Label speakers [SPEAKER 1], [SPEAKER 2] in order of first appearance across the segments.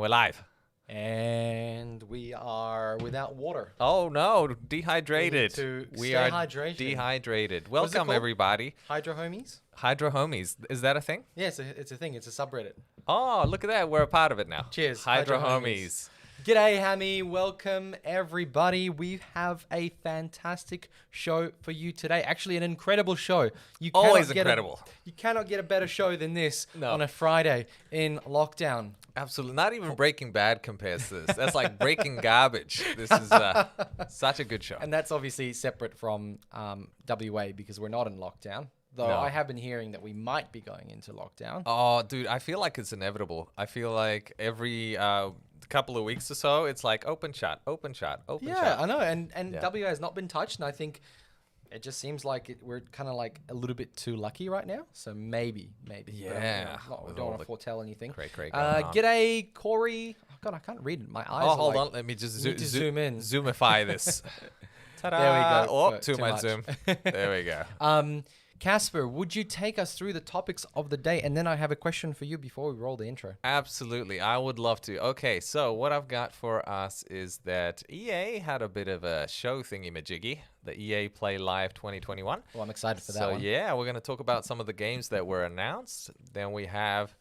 [SPEAKER 1] we're live.
[SPEAKER 2] And we are without water.
[SPEAKER 1] Oh no, dehydrated.
[SPEAKER 2] We are hydration.
[SPEAKER 1] Dehydrated.
[SPEAKER 2] What is it
[SPEAKER 1] Welcome
[SPEAKER 2] called?
[SPEAKER 1] everybody.
[SPEAKER 2] Hydro homies?
[SPEAKER 1] Hydro homies. Is that a thing?
[SPEAKER 2] Yeah, it's a thing. It's a subreddit.
[SPEAKER 1] Oh, look at that. We're a part of it now.
[SPEAKER 2] Cheers,
[SPEAKER 1] Hydro
[SPEAKER 2] Hydro
[SPEAKER 1] homies.
[SPEAKER 2] G'day, Hammy. Welcome, everybody. We have a fantastic show for you today. Actually, an incredible show. You cannot
[SPEAKER 1] Always
[SPEAKER 2] get
[SPEAKER 1] incredible.
[SPEAKER 2] You cannot get a better show than this
[SPEAKER 1] No.
[SPEAKER 2] on a Friday in lockdown.
[SPEAKER 1] Absolutely. Not even Breaking Bad compares to this. That's like breaking garbage. This is such a good show.
[SPEAKER 2] And that's obviously separate from WA because we're not in lockdown. Though
[SPEAKER 1] No.
[SPEAKER 2] I have been hearing that we might be going into lockdown.
[SPEAKER 1] Oh, dude, I feel like it's inevitable. I feel like every couple of weeks or so, it's like open shot, open shot, open
[SPEAKER 2] Yeah,
[SPEAKER 1] shot.
[SPEAKER 2] I know. And
[SPEAKER 1] Yeah.
[SPEAKER 2] WA has not been touched. And I think it just seems like we're kind of like a little bit too lucky right now. So maybe. But,
[SPEAKER 1] Yeah,
[SPEAKER 2] we
[SPEAKER 1] with
[SPEAKER 2] don't
[SPEAKER 1] all
[SPEAKER 2] want
[SPEAKER 1] the
[SPEAKER 2] to foretell anything.
[SPEAKER 1] cray going on.
[SPEAKER 2] G'day, Corey. Oh, God, I can't read it. My eyes
[SPEAKER 1] Oh,
[SPEAKER 2] are
[SPEAKER 1] hold
[SPEAKER 2] like-
[SPEAKER 1] on. Let me just
[SPEAKER 2] need to zoom in.
[SPEAKER 1] Zoomify this. Ta-da.
[SPEAKER 2] There we go.
[SPEAKER 1] Oh,
[SPEAKER 2] Oh,
[SPEAKER 1] too
[SPEAKER 2] too
[SPEAKER 1] much
[SPEAKER 2] much.
[SPEAKER 1] zoom. There we go.
[SPEAKER 2] Casper, would you take us through the topics of the day? And then I have a question for you before we roll the intro.
[SPEAKER 1] Absolutely. I would love to. Okay, so what I've got for us is that EA had a bit of a show thingy-majiggy, the EA Play Live 2021.
[SPEAKER 2] Well, I'm excited for that
[SPEAKER 1] So
[SPEAKER 2] one.
[SPEAKER 1] yeah, we're going to talk about some of the games that were announced. Then we have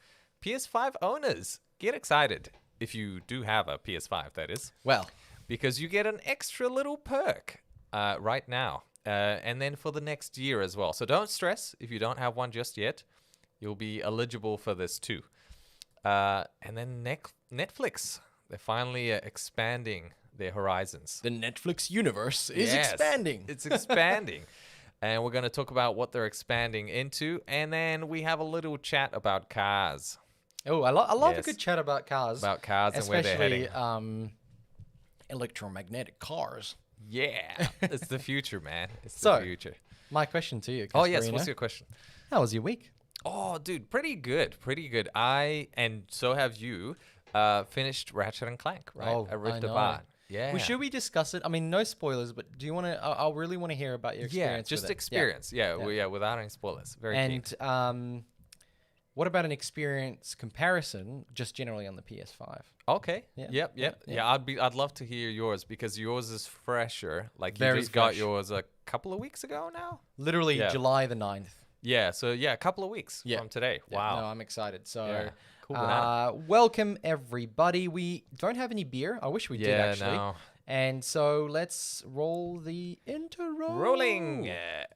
[SPEAKER 1] PS5 owners. Get excited if you do have a PS5, that is,
[SPEAKER 2] Well,
[SPEAKER 1] because you get an extra little perk right now. And then for the next year as well. So don't stress if you don't have one just yet. You'll be eligible for this too. And then Netflix. They're finally expanding their horizons.
[SPEAKER 2] the Netflix universe is
[SPEAKER 1] Yes,
[SPEAKER 2] expanding.
[SPEAKER 1] It's expanding. And we're going to talk about what they're expanding into. And then we have a little chat about cars.
[SPEAKER 2] Oh, I love a
[SPEAKER 1] Yes.
[SPEAKER 2] good chat about cars.
[SPEAKER 1] About cars and where they're heading.
[SPEAKER 2] Especially electromagnetic cars.
[SPEAKER 1] Yeah. It's the future, man. It's
[SPEAKER 2] So,
[SPEAKER 1] the future.
[SPEAKER 2] My question to you,
[SPEAKER 1] Oh, yes.
[SPEAKER 2] Casperino.
[SPEAKER 1] What's your question?
[SPEAKER 2] How was your week?
[SPEAKER 1] Oh, dude, pretty good, pretty good. And so have you, finished Ratchet and Clank, right?
[SPEAKER 2] Oh,
[SPEAKER 1] A Rift
[SPEAKER 2] I know.
[SPEAKER 1] Apart. Yeah.
[SPEAKER 2] Well, should we discuss it? I mean, no spoilers, but do you want to? I really want to hear about your
[SPEAKER 1] Yeah,
[SPEAKER 2] experience.
[SPEAKER 1] just
[SPEAKER 2] with it.
[SPEAKER 1] experience. Yeah, without any spoilers. Very keen.
[SPEAKER 2] And what about an experience comparison, just generally on the PS5?
[SPEAKER 1] Okay.
[SPEAKER 2] Yeah,
[SPEAKER 1] Yep.
[SPEAKER 2] yeah.
[SPEAKER 1] Yeah, I'd love to hear yours because yours is fresher. Like you
[SPEAKER 2] Very
[SPEAKER 1] just got
[SPEAKER 2] fresh.
[SPEAKER 1] yours a couple of weeks ago now.
[SPEAKER 2] Literally
[SPEAKER 1] Yeah.
[SPEAKER 2] July the 9th.
[SPEAKER 1] Yeah. So yeah, a couple of weeks
[SPEAKER 2] Yeah.
[SPEAKER 1] from today.
[SPEAKER 2] Yeah,
[SPEAKER 1] Wow.
[SPEAKER 2] No, I'm excited. So,
[SPEAKER 1] Yeah. Cool banana.
[SPEAKER 2] welcome everybody. We don't have any beer. I wish we did
[SPEAKER 1] Yeah,
[SPEAKER 2] actually.
[SPEAKER 1] no.
[SPEAKER 2] And so let's roll the intro.
[SPEAKER 1] Rolling. Yeah.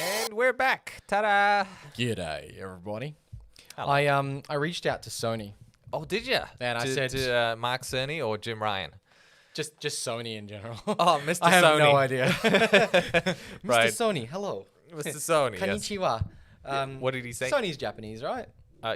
[SPEAKER 1] And we're back. Ta-da.
[SPEAKER 2] G'day, everybody.
[SPEAKER 1] Hello.
[SPEAKER 2] I reached out to Sony.
[SPEAKER 1] Oh, did you?
[SPEAKER 2] And I
[SPEAKER 1] to,
[SPEAKER 2] said-
[SPEAKER 1] to Mark Cerny or Jim Ryan?
[SPEAKER 2] Just Sony in general.
[SPEAKER 1] Oh, Mr.
[SPEAKER 2] I have
[SPEAKER 1] Sony.
[SPEAKER 2] no idea. Mr.
[SPEAKER 1] Right.
[SPEAKER 2] Sony, hello.
[SPEAKER 1] Mr. Sony. Yes.
[SPEAKER 2] Konnichiwa.
[SPEAKER 1] What did he say?
[SPEAKER 2] Sony's Japanese, right?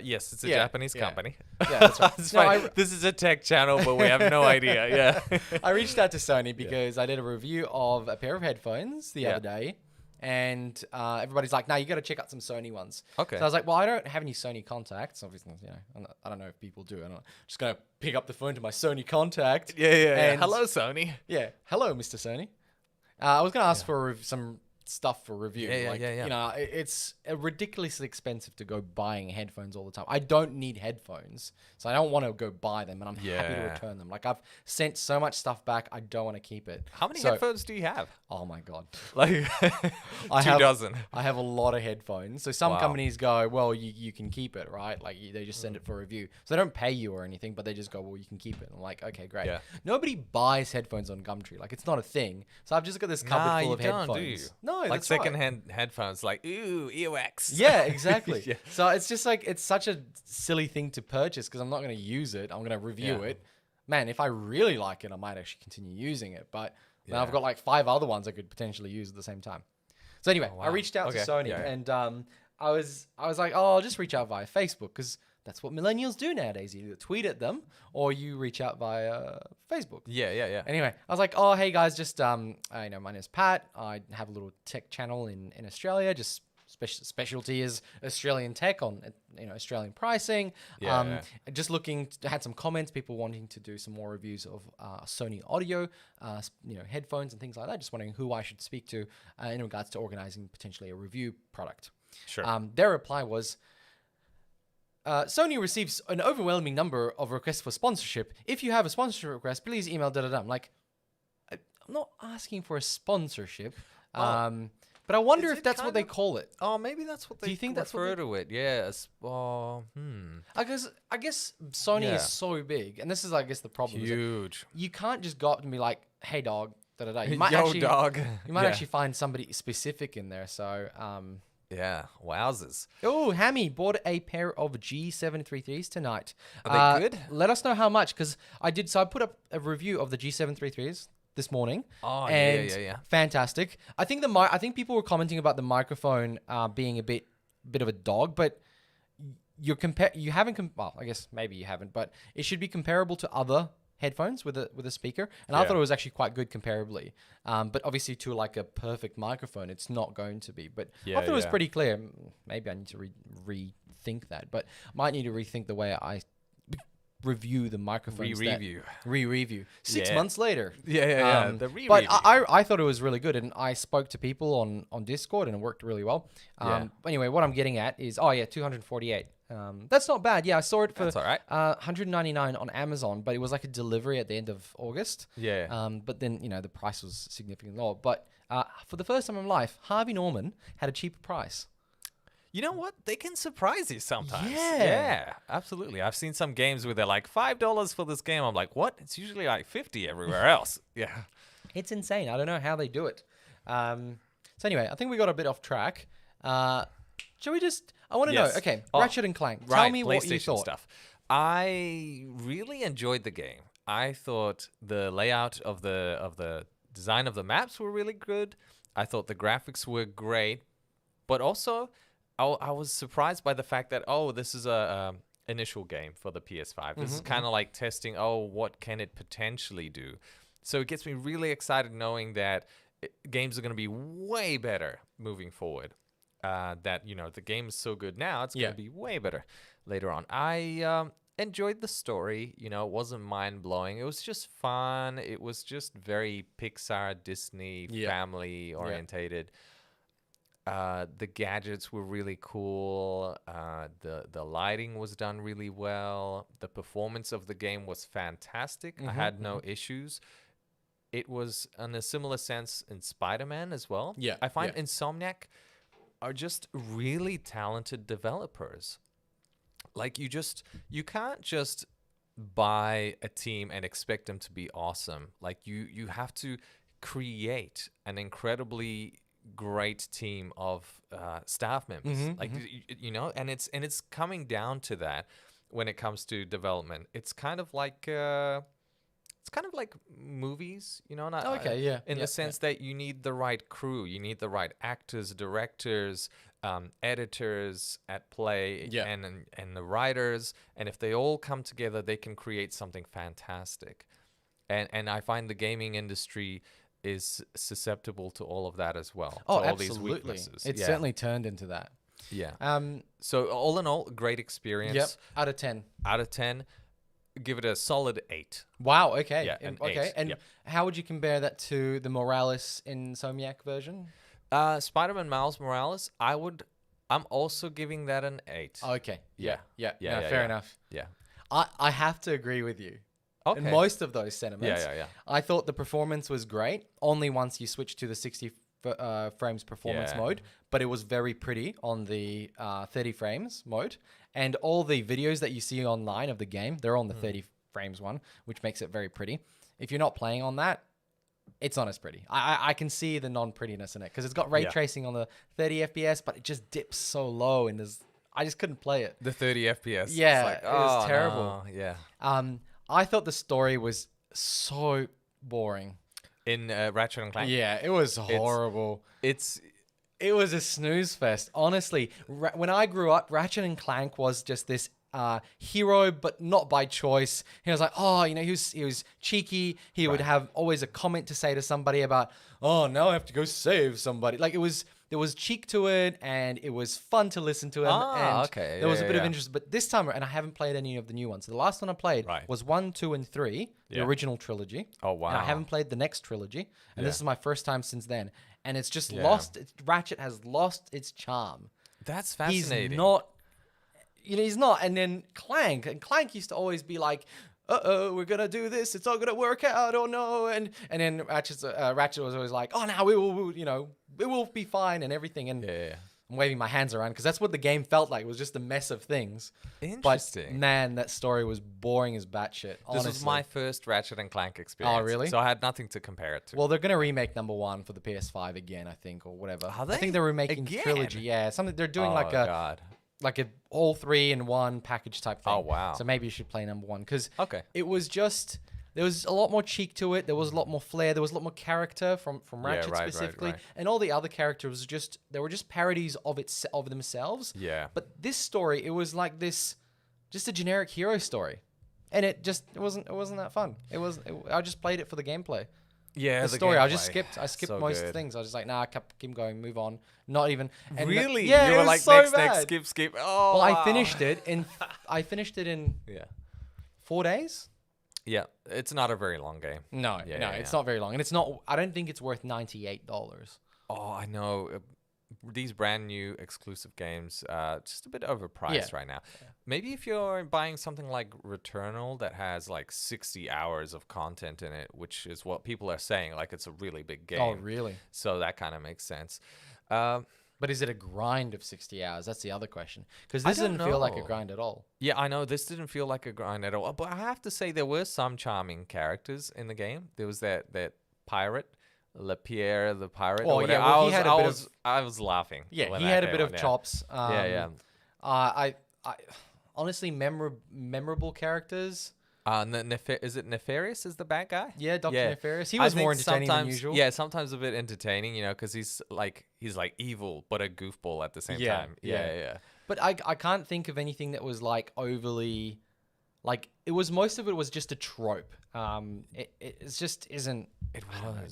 [SPEAKER 1] Yes, it's a
[SPEAKER 2] Yeah,
[SPEAKER 1] Japanese
[SPEAKER 2] yeah.
[SPEAKER 1] company.
[SPEAKER 2] Yeah, that's right.
[SPEAKER 1] It's
[SPEAKER 2] No,
[SPEAKER 1] fine. This is a tech channel, but we have no idea. Yeah.
[SPEAKER 2] I reached out to Sony because I did a review of a pair of headphones the
[SPEAKER 1] Yeah.
[SPEAKER 2] other day. And everybody's like, no, you got to check out some Sony ones.
[SPEAKER 1] Okay.
[SPEAKER 2] So I was like, well, I don't have any Sony contacts. Obviously, I don't know if people do. I'm just going to pick up the phone to my Sony contact.
[SPEAKER 1] Yeah.
[SPEAKER 2] And-
[SPEAKER 1] Hello, Sony.
[SPEAKER 2] Yeah. Hello, Mr. Sony. I was going to ask for some stuff for review.
[SPEAKER 1] Yeah.
[SPEAKER 2] You know, it's ridiculously expensive to go buying headphones all the time. I don't need headphones, so I don't want to go buy them, and I'm happy to
[SPEAKER 1] Yeah.
[SPEAKER 2] return them. Like, I've sent so much stuff back, I don't want to keep it.
[SPEAKER 1] How many
[SPEAKER 2] So-
[SPEAKER 1] headphones do you have?
[SPEAKER 2] Oh my God.
[SPEAKER 1] Like
[SPEAKER 2] I
[SPEAKER 1] two
[SPEAKER 2] have-
[SPEAKER 1] dozen.
[SPEAKER 2] I have a lot of headphones. So some
[SPEAKER 1] Wow.
[SPEAKER 2] companies go, well, you can keep it, right? Like they just send it for review. So they don't pay you or anything, but they just go, well, you can keep it. I'm like, okay, great.
[SPEAKER 1] Yeah.
[SPEAKER 2] Nobody buys headphones on Gumtree. Like it's not a thing. So I've just got this cupboard
[SPEAKER 1] Nah,
[SPEAKER 2] full
[SPEAKER 1] you
[SPEAKER 2] of
[SPEAKER 1] don't, do
[SPEAKER 2] headphones.
[SPEAKER 1] you?
[SPEAKER 2] No,
[SPEAKER 1] Like
[SPEAKER 2] that's right.
[SPEAKER 1] secondhand headphones, like ooh, earwax.
[SPEAKER 2] Yeah, exactly.
[SPEAKER 1] Yeah.
[SPEAKER 2] So it's just like, it's such a silly thing to purchase because I'm not going to use it. I'm going to review
[SPEAKER 1] Yeah.
[SPEAKER 2] it. Man, if I really like it, I might actually continue using it. But man, I've
[SPEAKER 1] Yeah.
[SPEAKER 2] got like 5 other ones I could potentially use at the same time. So anyway,
[SPEAKER 1] Oh,
[SPEAKER 2] I
[SPEAKER 1] wow.
[SPEAKER 2] reached out
[SPEAKER 1] Okay.
[SPEAKER 2] to Sony,
[SPEAKER 1] Yeah, yeah.
[SPEAKER 2] and I was like, oh, I'll just reach out via Facebook because that's what millennials do nowadays. You either tweet at them or you reach out via Facebook.
[SPEAKER 1] Yeah.
[SPEAKER 2] Anyway, I was like, oh, hey guys, just my name's Pat. I have a little tech channel in Australia. Just specialty is Australian tech on Australian pricing.
[SPEAKER 1] Yeah.
[SPEAKER 2] Just looking had some comments, people wanting to do some more reviews of Sony audio, headphones and things like that. Just wondering who I should speak to in regards to organizing potentially a review product.
[SPEAKER 1] Sure.
[SPEAKER 2] Their reply was, Sony receives an overwhelming number of requests for sponsorship. If you have a sponsorship request, please email da-da-da. I'm like, I'm not asking for a sponsorship. But I wonder
[SPEAKER 1] Is
[SPEAKER 2] if
[SPEAKER 1] it
[SPEAKER 2] that's what
[SPEAKER 1] kind
[SPEAKER 2] they
[SPEAKER 1] of-
[SPEAKER 2] call it.
[SPEAKER 1] Oh, maybe that's what they
[SPEAKER 2] you think that's what
[SPEAKER 1] refer to it. Yes. Well,
[SPEAKER 2] I guess Sony
[SPEAKER 1] Yeah.
[SPEAKER 2] is so big, and this is, I guess, the problem. is that
[SPEAKER 1] Huge.
[SPEAKER 2] you can't just go up and be like, "Hey, dog," da da da. You might
[SPEAKER 1] Yo,
[SPEAKER 2] actually,
[SPEAKER 1] dog.
[SPEAKER 2] you might
[SPEAKER 1] Yeah.
[SPEAKER 2] actually find somebody specific in there. So,
[SPEAKER 1] Yeah. Wowzers.
[SPEAKER 2] oh, Hammy bought a pair of G733s tonight.
[SPEAKER 1] Are they good?
[SPEAKER 2] Let us know how much, because I did. So I put up a review of the G733s this morning.
[SPEAKER 1] Oh,
[SPEAKER 2] and
[SPEAKER 1] yeah.
[SPEAKER 2] fantastic. I think I think people were commenting about the microphone being a bit of a dog, but you haven't well, I guess maybe you haven't, but it should be comparable to other headphones with a speaker, and I
[SPEAKER 1] Yeah.
[SPEAKER 2] thought it was actually quite good comparably. But obviously to like a perfect microphone, it's not going to be. But I thought it was
[SPEAKER 1] Yeah.
[SPEAKER 2] pretty clear. Maybe I need to rethink that, but might need to rethink the way I review the microphones.
[SPEAKER 1] Re-review.
[SPEAKER 2] Re-review. 6
[SPEAKER 1] Yeah.
[SPEAKER 2] months later.
[SPEAKER 1] Yeah. The
[SPEAKER 2] But
[SPEAKER 1] re-review.
[SPEAKER 2] I thought it was really good, and I spoke to people on Discord, and it worked really well.
[SPEAKER 1] Yeah.
[SPEAKER 2] Anyway, what I'm getting at is, 248. That's not bad. Yeah, I saw it for
[SPEAKER 1] That's all right.
[SPEAKER 2] 199 on Amazon, but it was like a delivery at the end of August.
[SPEAKER 1] Yeah.
[SPEAKER 2] But then the price was significantly lower. But for the first time in life, Harvey Norman had a cheaper price.
[SPEAKER 1] You know what? They can surprise you sometimes.
[SPEAKER 2] Yeah.
[SPEAKER 1] Yeah, absolutely. I've seen some games where they're like $5 for this game. I'm like, what? It's usually like 50 everywhere else. Yeah.
[SPEAKER 2] It's insane. I don't know how they do it. So anyway, I think we got a bit off track. Shall we just? I want to
[SPEAKER 1] Yes.
[SPEAKER 2] know. Okay,
[SPEAKER 1] Oh,
[SPEAKER 2] Ratchet and Clank. Tell
[SPEAKER 1] Right,
[SPEAKER 2] me what you
[SPEAKER 1] PlayStation
[SPEAKER 2] thought.
[SPEAKER 1] stuff. I really enjoyed the game. I thought the layout of the design of the maps were really good. I thought the graphics were great, but also I was surprised by the fact that this is a initial game for the PS5. This is kind of like testing. What can it potentially do? So it gets me really excited knowing that games are going to be way better moving forward. That the game is so good now, it's going to be way better later on. I enjoyed the story. It wasn't mind blowing. It was just fun. It was just very Pixar, Disney, family orientated. The gadgets were really cool. The lighting was done really well. The performance of the game was fantastic. I had no issues. It was in a similar sense in Spider-Man as well.
[SPEAKER 2] Yeah,
[SPEAKER 1] I find Insomniac are just really talented developers. Like you can't just buy a team and expect them to be awesome. Like you have to create an incredibly great team of staff members. And it's coming down to that when it comes to development. It's kind of like movies, in the sense that you need the right crew, you need the right actors, directors, editors at play, and the writers, and if they all come together, they can create something fantastic. And I find the gaming industry is susceptible to all of that as well.
[SPEAKER 2] Oh,
[SPEAKER 1] to all
[SPEAKER 2] absolutely.
[SPEAKER 1] these weaknesses.
[SPEAKER 2] It's certainly turned into that.
[SPEAKER 1] Yeah. So all in all, great experience.
[SPEAKER 2] Yep. Out of 10.
[SPEAKER 1] Out of 10, give it a solid 8.
[SPEAKER 2] Wow. Okay.
[SPEAKER 1] Yeah, an
[SPEAKER 2] okay.
[SPEAKER 1] 8,
[SPEAKER 2] And
[SPEAKER 1] yep.
[SPEAKER 2] how would you compare that to the Morales Insomniac version?
[SPEAKER 1] Spider-Man Miles Morales, I'm also giving that an 8.
[SPEAKER 2] Okay.
[SPEAKER 1] Yeah.
[SPEAKER 2] Fair enough.
[SPEAKER 1] Yeah.
[SPEAKER 2] I have to agree with you.
[SPEAKER 1] Okay.
[SPEAKER 2] In most of those sentiments.
[SPEAKER 1] Yeah.
[SPEAKER 2] I thought the performance was great, only once you switch to the 60 frames performance mode, but it was very pretty on the 30 frames mode. And all the videos that you see online of the game, they're on the 30 frames one, which makes it very pretty. If you're not playing on that, it's not as pretty. I can see the non-prettiness in it because it's got ray tracing on the 30 FPS, but it just dips so low and I just couldn't play it.
[SPEAKER 1] The 30 FPS.
[SPEAKER 2] Yeah,
[SPEAKER 1] It's like,
[SPEAKER 2] it was terrible.
[SPEAKER 1] No. Yeah.
[SPEAKER 2] I thought the story was so boring.
[SPEAKER 1] In Ratchet and Clank.
[SPEAKER 2] Yeah, it was horrible.
[SPEAKER 1] It's
[SPEAKER 2] It was a snooze fest. Honestly, when I grew up, Ratchet and Clank was just this hero, but not by choice. He was like, oh, you know, he was cheeky. He would have always a comment to say to somebody about, oh, now I have to go save somebody. Like there was cheek to it, and it was fun to listen to him. And
[SPEAKER 1] okay.
[SPEAKER 2] there was a bit of interest. But this time, and I haven't played any of the new ones. The last one I played
[SPEAKER 1] Right.
[SPEAKER 2] was 1, 2, and 3, the original trilogy.
[SPEAKER 1] Oh, wow.
[SPEAKER 2] And I haven't played the next trilogy. And this is my first time since then. And it's just Ratchet has lost its charm.
[SPEAKER 1] That's fascinating.
[SPEAKER 2] He's not, you know, he's not. And then Clank used to always be like, uh-oh, we're going to do this. It's not going to work out. Oh, no. And then Ratchet was always like, oh, now we will, you know, it will be fine and everything. And I'm waving my hands around because that's what the game felt like. It was just a mess of things.
[SPEAKER 1] Interesting.
[SPEAKER 2] But, man, that story was boring as batshit, honestly.
[SPEAKER 1] This was my first Ratchet and Clank experience.
[SPEAKER 2] Oh, really?
[SPEAKER 1] So I had nothing to compare it to.
[SPEAKER 2] Well, they're going to remake number 1 for the PS5 again, I think, or whatever.
[SPEAKER 1] Are they?
[SPEAKER 2] I think they're remaking
[SPEAKER 1] Again?
[SPEAKER 2] trilogy. Yeah, something they're doing
[SPEAKER 1] God.
[SPEAKER 2] like a all 3 in 1 package type thing.
[SPEAKER 1] Oh, wow.
[SPEAKER 2] So maybe you should play number 1 because
[SPEAKER 1] Okay.
[SPEAKER 2] it was just there was a lot more cheek to it. There was a lot more flair. There was a lot more character from Ratchet specifically, and all the other characters they were just parodies of themselves.
[SPEAKER 1] Yeah.
[SPEAKER 2] But this story, it was like this, just a generic hero story, and it wasn't that fun. I just played it for the gameplay.
[SPEAKER 1] Yeah,
[SPEAKER 2] The story, I skipped
[SPEAKER 1] So
[SPEAKER 2] most
[SPEAKER 1] good.
[SPEAKER 2] things. I was just like, nah, keep going, move on. Not even. And
[SPEAKER 1] Really?
[SPEAKER 2] Yeah,
[SPEAKER 1] You
[SPEAKER 2] it
[SPEAKER 1] were
[SPEAKER 2] was
[SPEAKER 1] like,
[SPEAKER 2] so
[SPEAKER 1] next,
[SPEAKER 2] bad.
[SPEAKER 1] skip. Oh,
[SPEAKER 2] Well, I
[SPEAKER 1] wow.
[SPEAKER 2] finished it in 4 days.
[SPEAKER 1] Yeah, it's not a very long game.
[SPEAKER 2] No, it's not very long, and it's not. I don't think it's worth $98.
[SPEAKER 1] Oh, I know. These brand new exclusive games, just a bit overpriced right now. Maybe if you're buying something like Returnal that has like 60 hours of content in it, which is what people are saying, like it's a really big game.
[SPEAKER 2] Oh, really?
[SPEAKER 1] So that kind of makes sense.
[SPEAKER 2] But is it a grind of 60 hours? That's the other question. Because this didn't feel like a grind at all.
[SPEAKER 1] Yeah, I know. This didn't feel like a grind at all. But I have to say there were some charming characters in the game. There was that pirate, LePierre the pirate.
[SPEAKER 2] Oh,
[SPEAKER 1] or
[SPEAKER 2] yeah,
[SPEAKER 1] whatever.
[SPEAKER 2] well, he had a bit of...
[SPEAKER 1] I was laughing.
[SPEAKER 2] Yeah,
[SPEAKER 1] when
[SPEAKER 2] he
[SPEAKER 1] that
[SPEAKER 2] had a
[SPEAKER 1] came
[SPEAKER 2] bit
[SPEAKER 1] on,
[SPEAKER 2] of chops. I honestly, memorable characters.
[SPEAKER 1] Is it Nefarious is the bad guy?
[SPEAKER 2] Yeah, Dr. Nefarious. He was more entertaining than usual.
[SPEAKER 1] Yeah, sometimes a bit entertaining, you know, because he's like evil but a goofball at the same time. Yeah.
[SPEAKER 2] But I can't think of anything that was like overly, like most of it was just a trope. It just isn't.
[SPEAKER 1] It
[SPEAKER 2] I don't know,